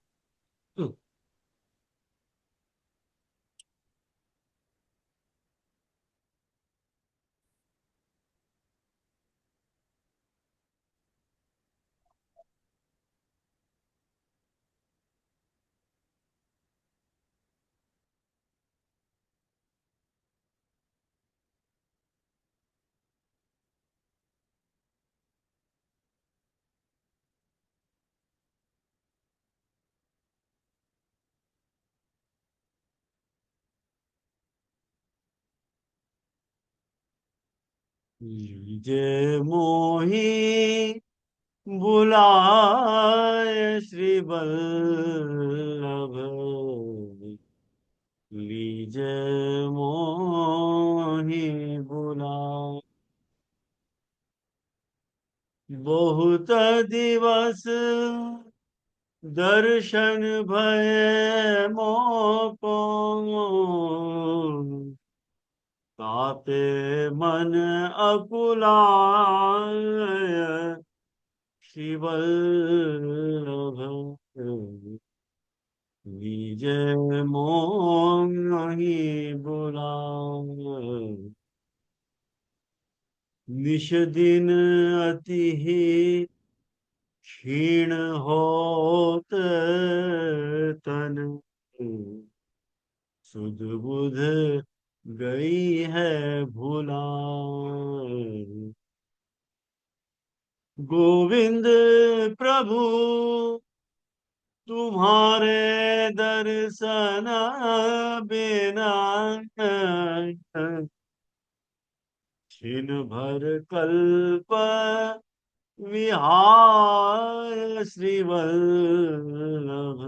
Speaker 1: લીજે મોહી बुलाए श्री वल्लभ लीजे मोहि बुला बहुत दिवस दर्शन भय मोको ताते मन अकुलाय श्री वल्लभ लीजे मोहि बुलाए निश दिन अति क्षीण होत तन सुध बुध गई है भूला गोविंद प्रभु तुम्हारे दर्शन बिना छिन भर कल्प विहार श्री वल्लभ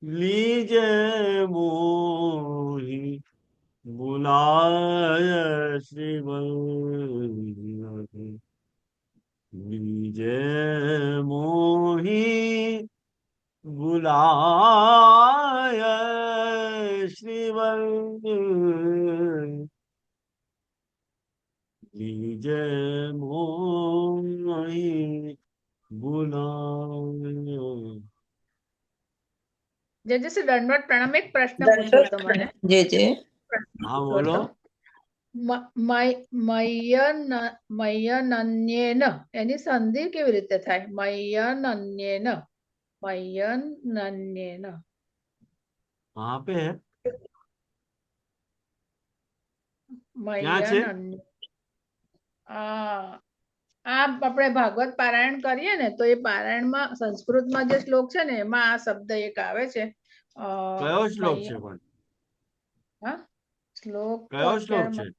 Speaker 1: लीजे मोहि बुलाय श्री वल्लभ लीजे मोहि बुलाय श्री वल्लभ लीजे मोहि बुलाय.
Speaker 2: જયશ્રી દંડવત પ્રણામ. એક પ્રશ્ન પૂછો તમારે.
Speaker 3: जे जे
Speaker 1: हाँ बोलो.
Speaker 2: મય્યનન્યેન એની સંધિ કેવી રીતે થાય? મય્યનન્યેન મય્યનન્યેન
Speaker 1: वहाँ पे है.
Speaker 2: મય્યનન્ય આ આપણે ભાગવત પારાયણ કરીએ ને તો એ પારાયણમાં સંસ્કૃતમાં જે શ્લોક છે ને એમાં આ શબ્દ એક આવે છે.
Speaker 1: કયો શ્લોક છે પણ?
Speaker 2: હા શ્લોક તો
Speaker 1: કયો શ્લોક
Speaker 2: 11
Speaker 1: છે?
Speaker 2: માં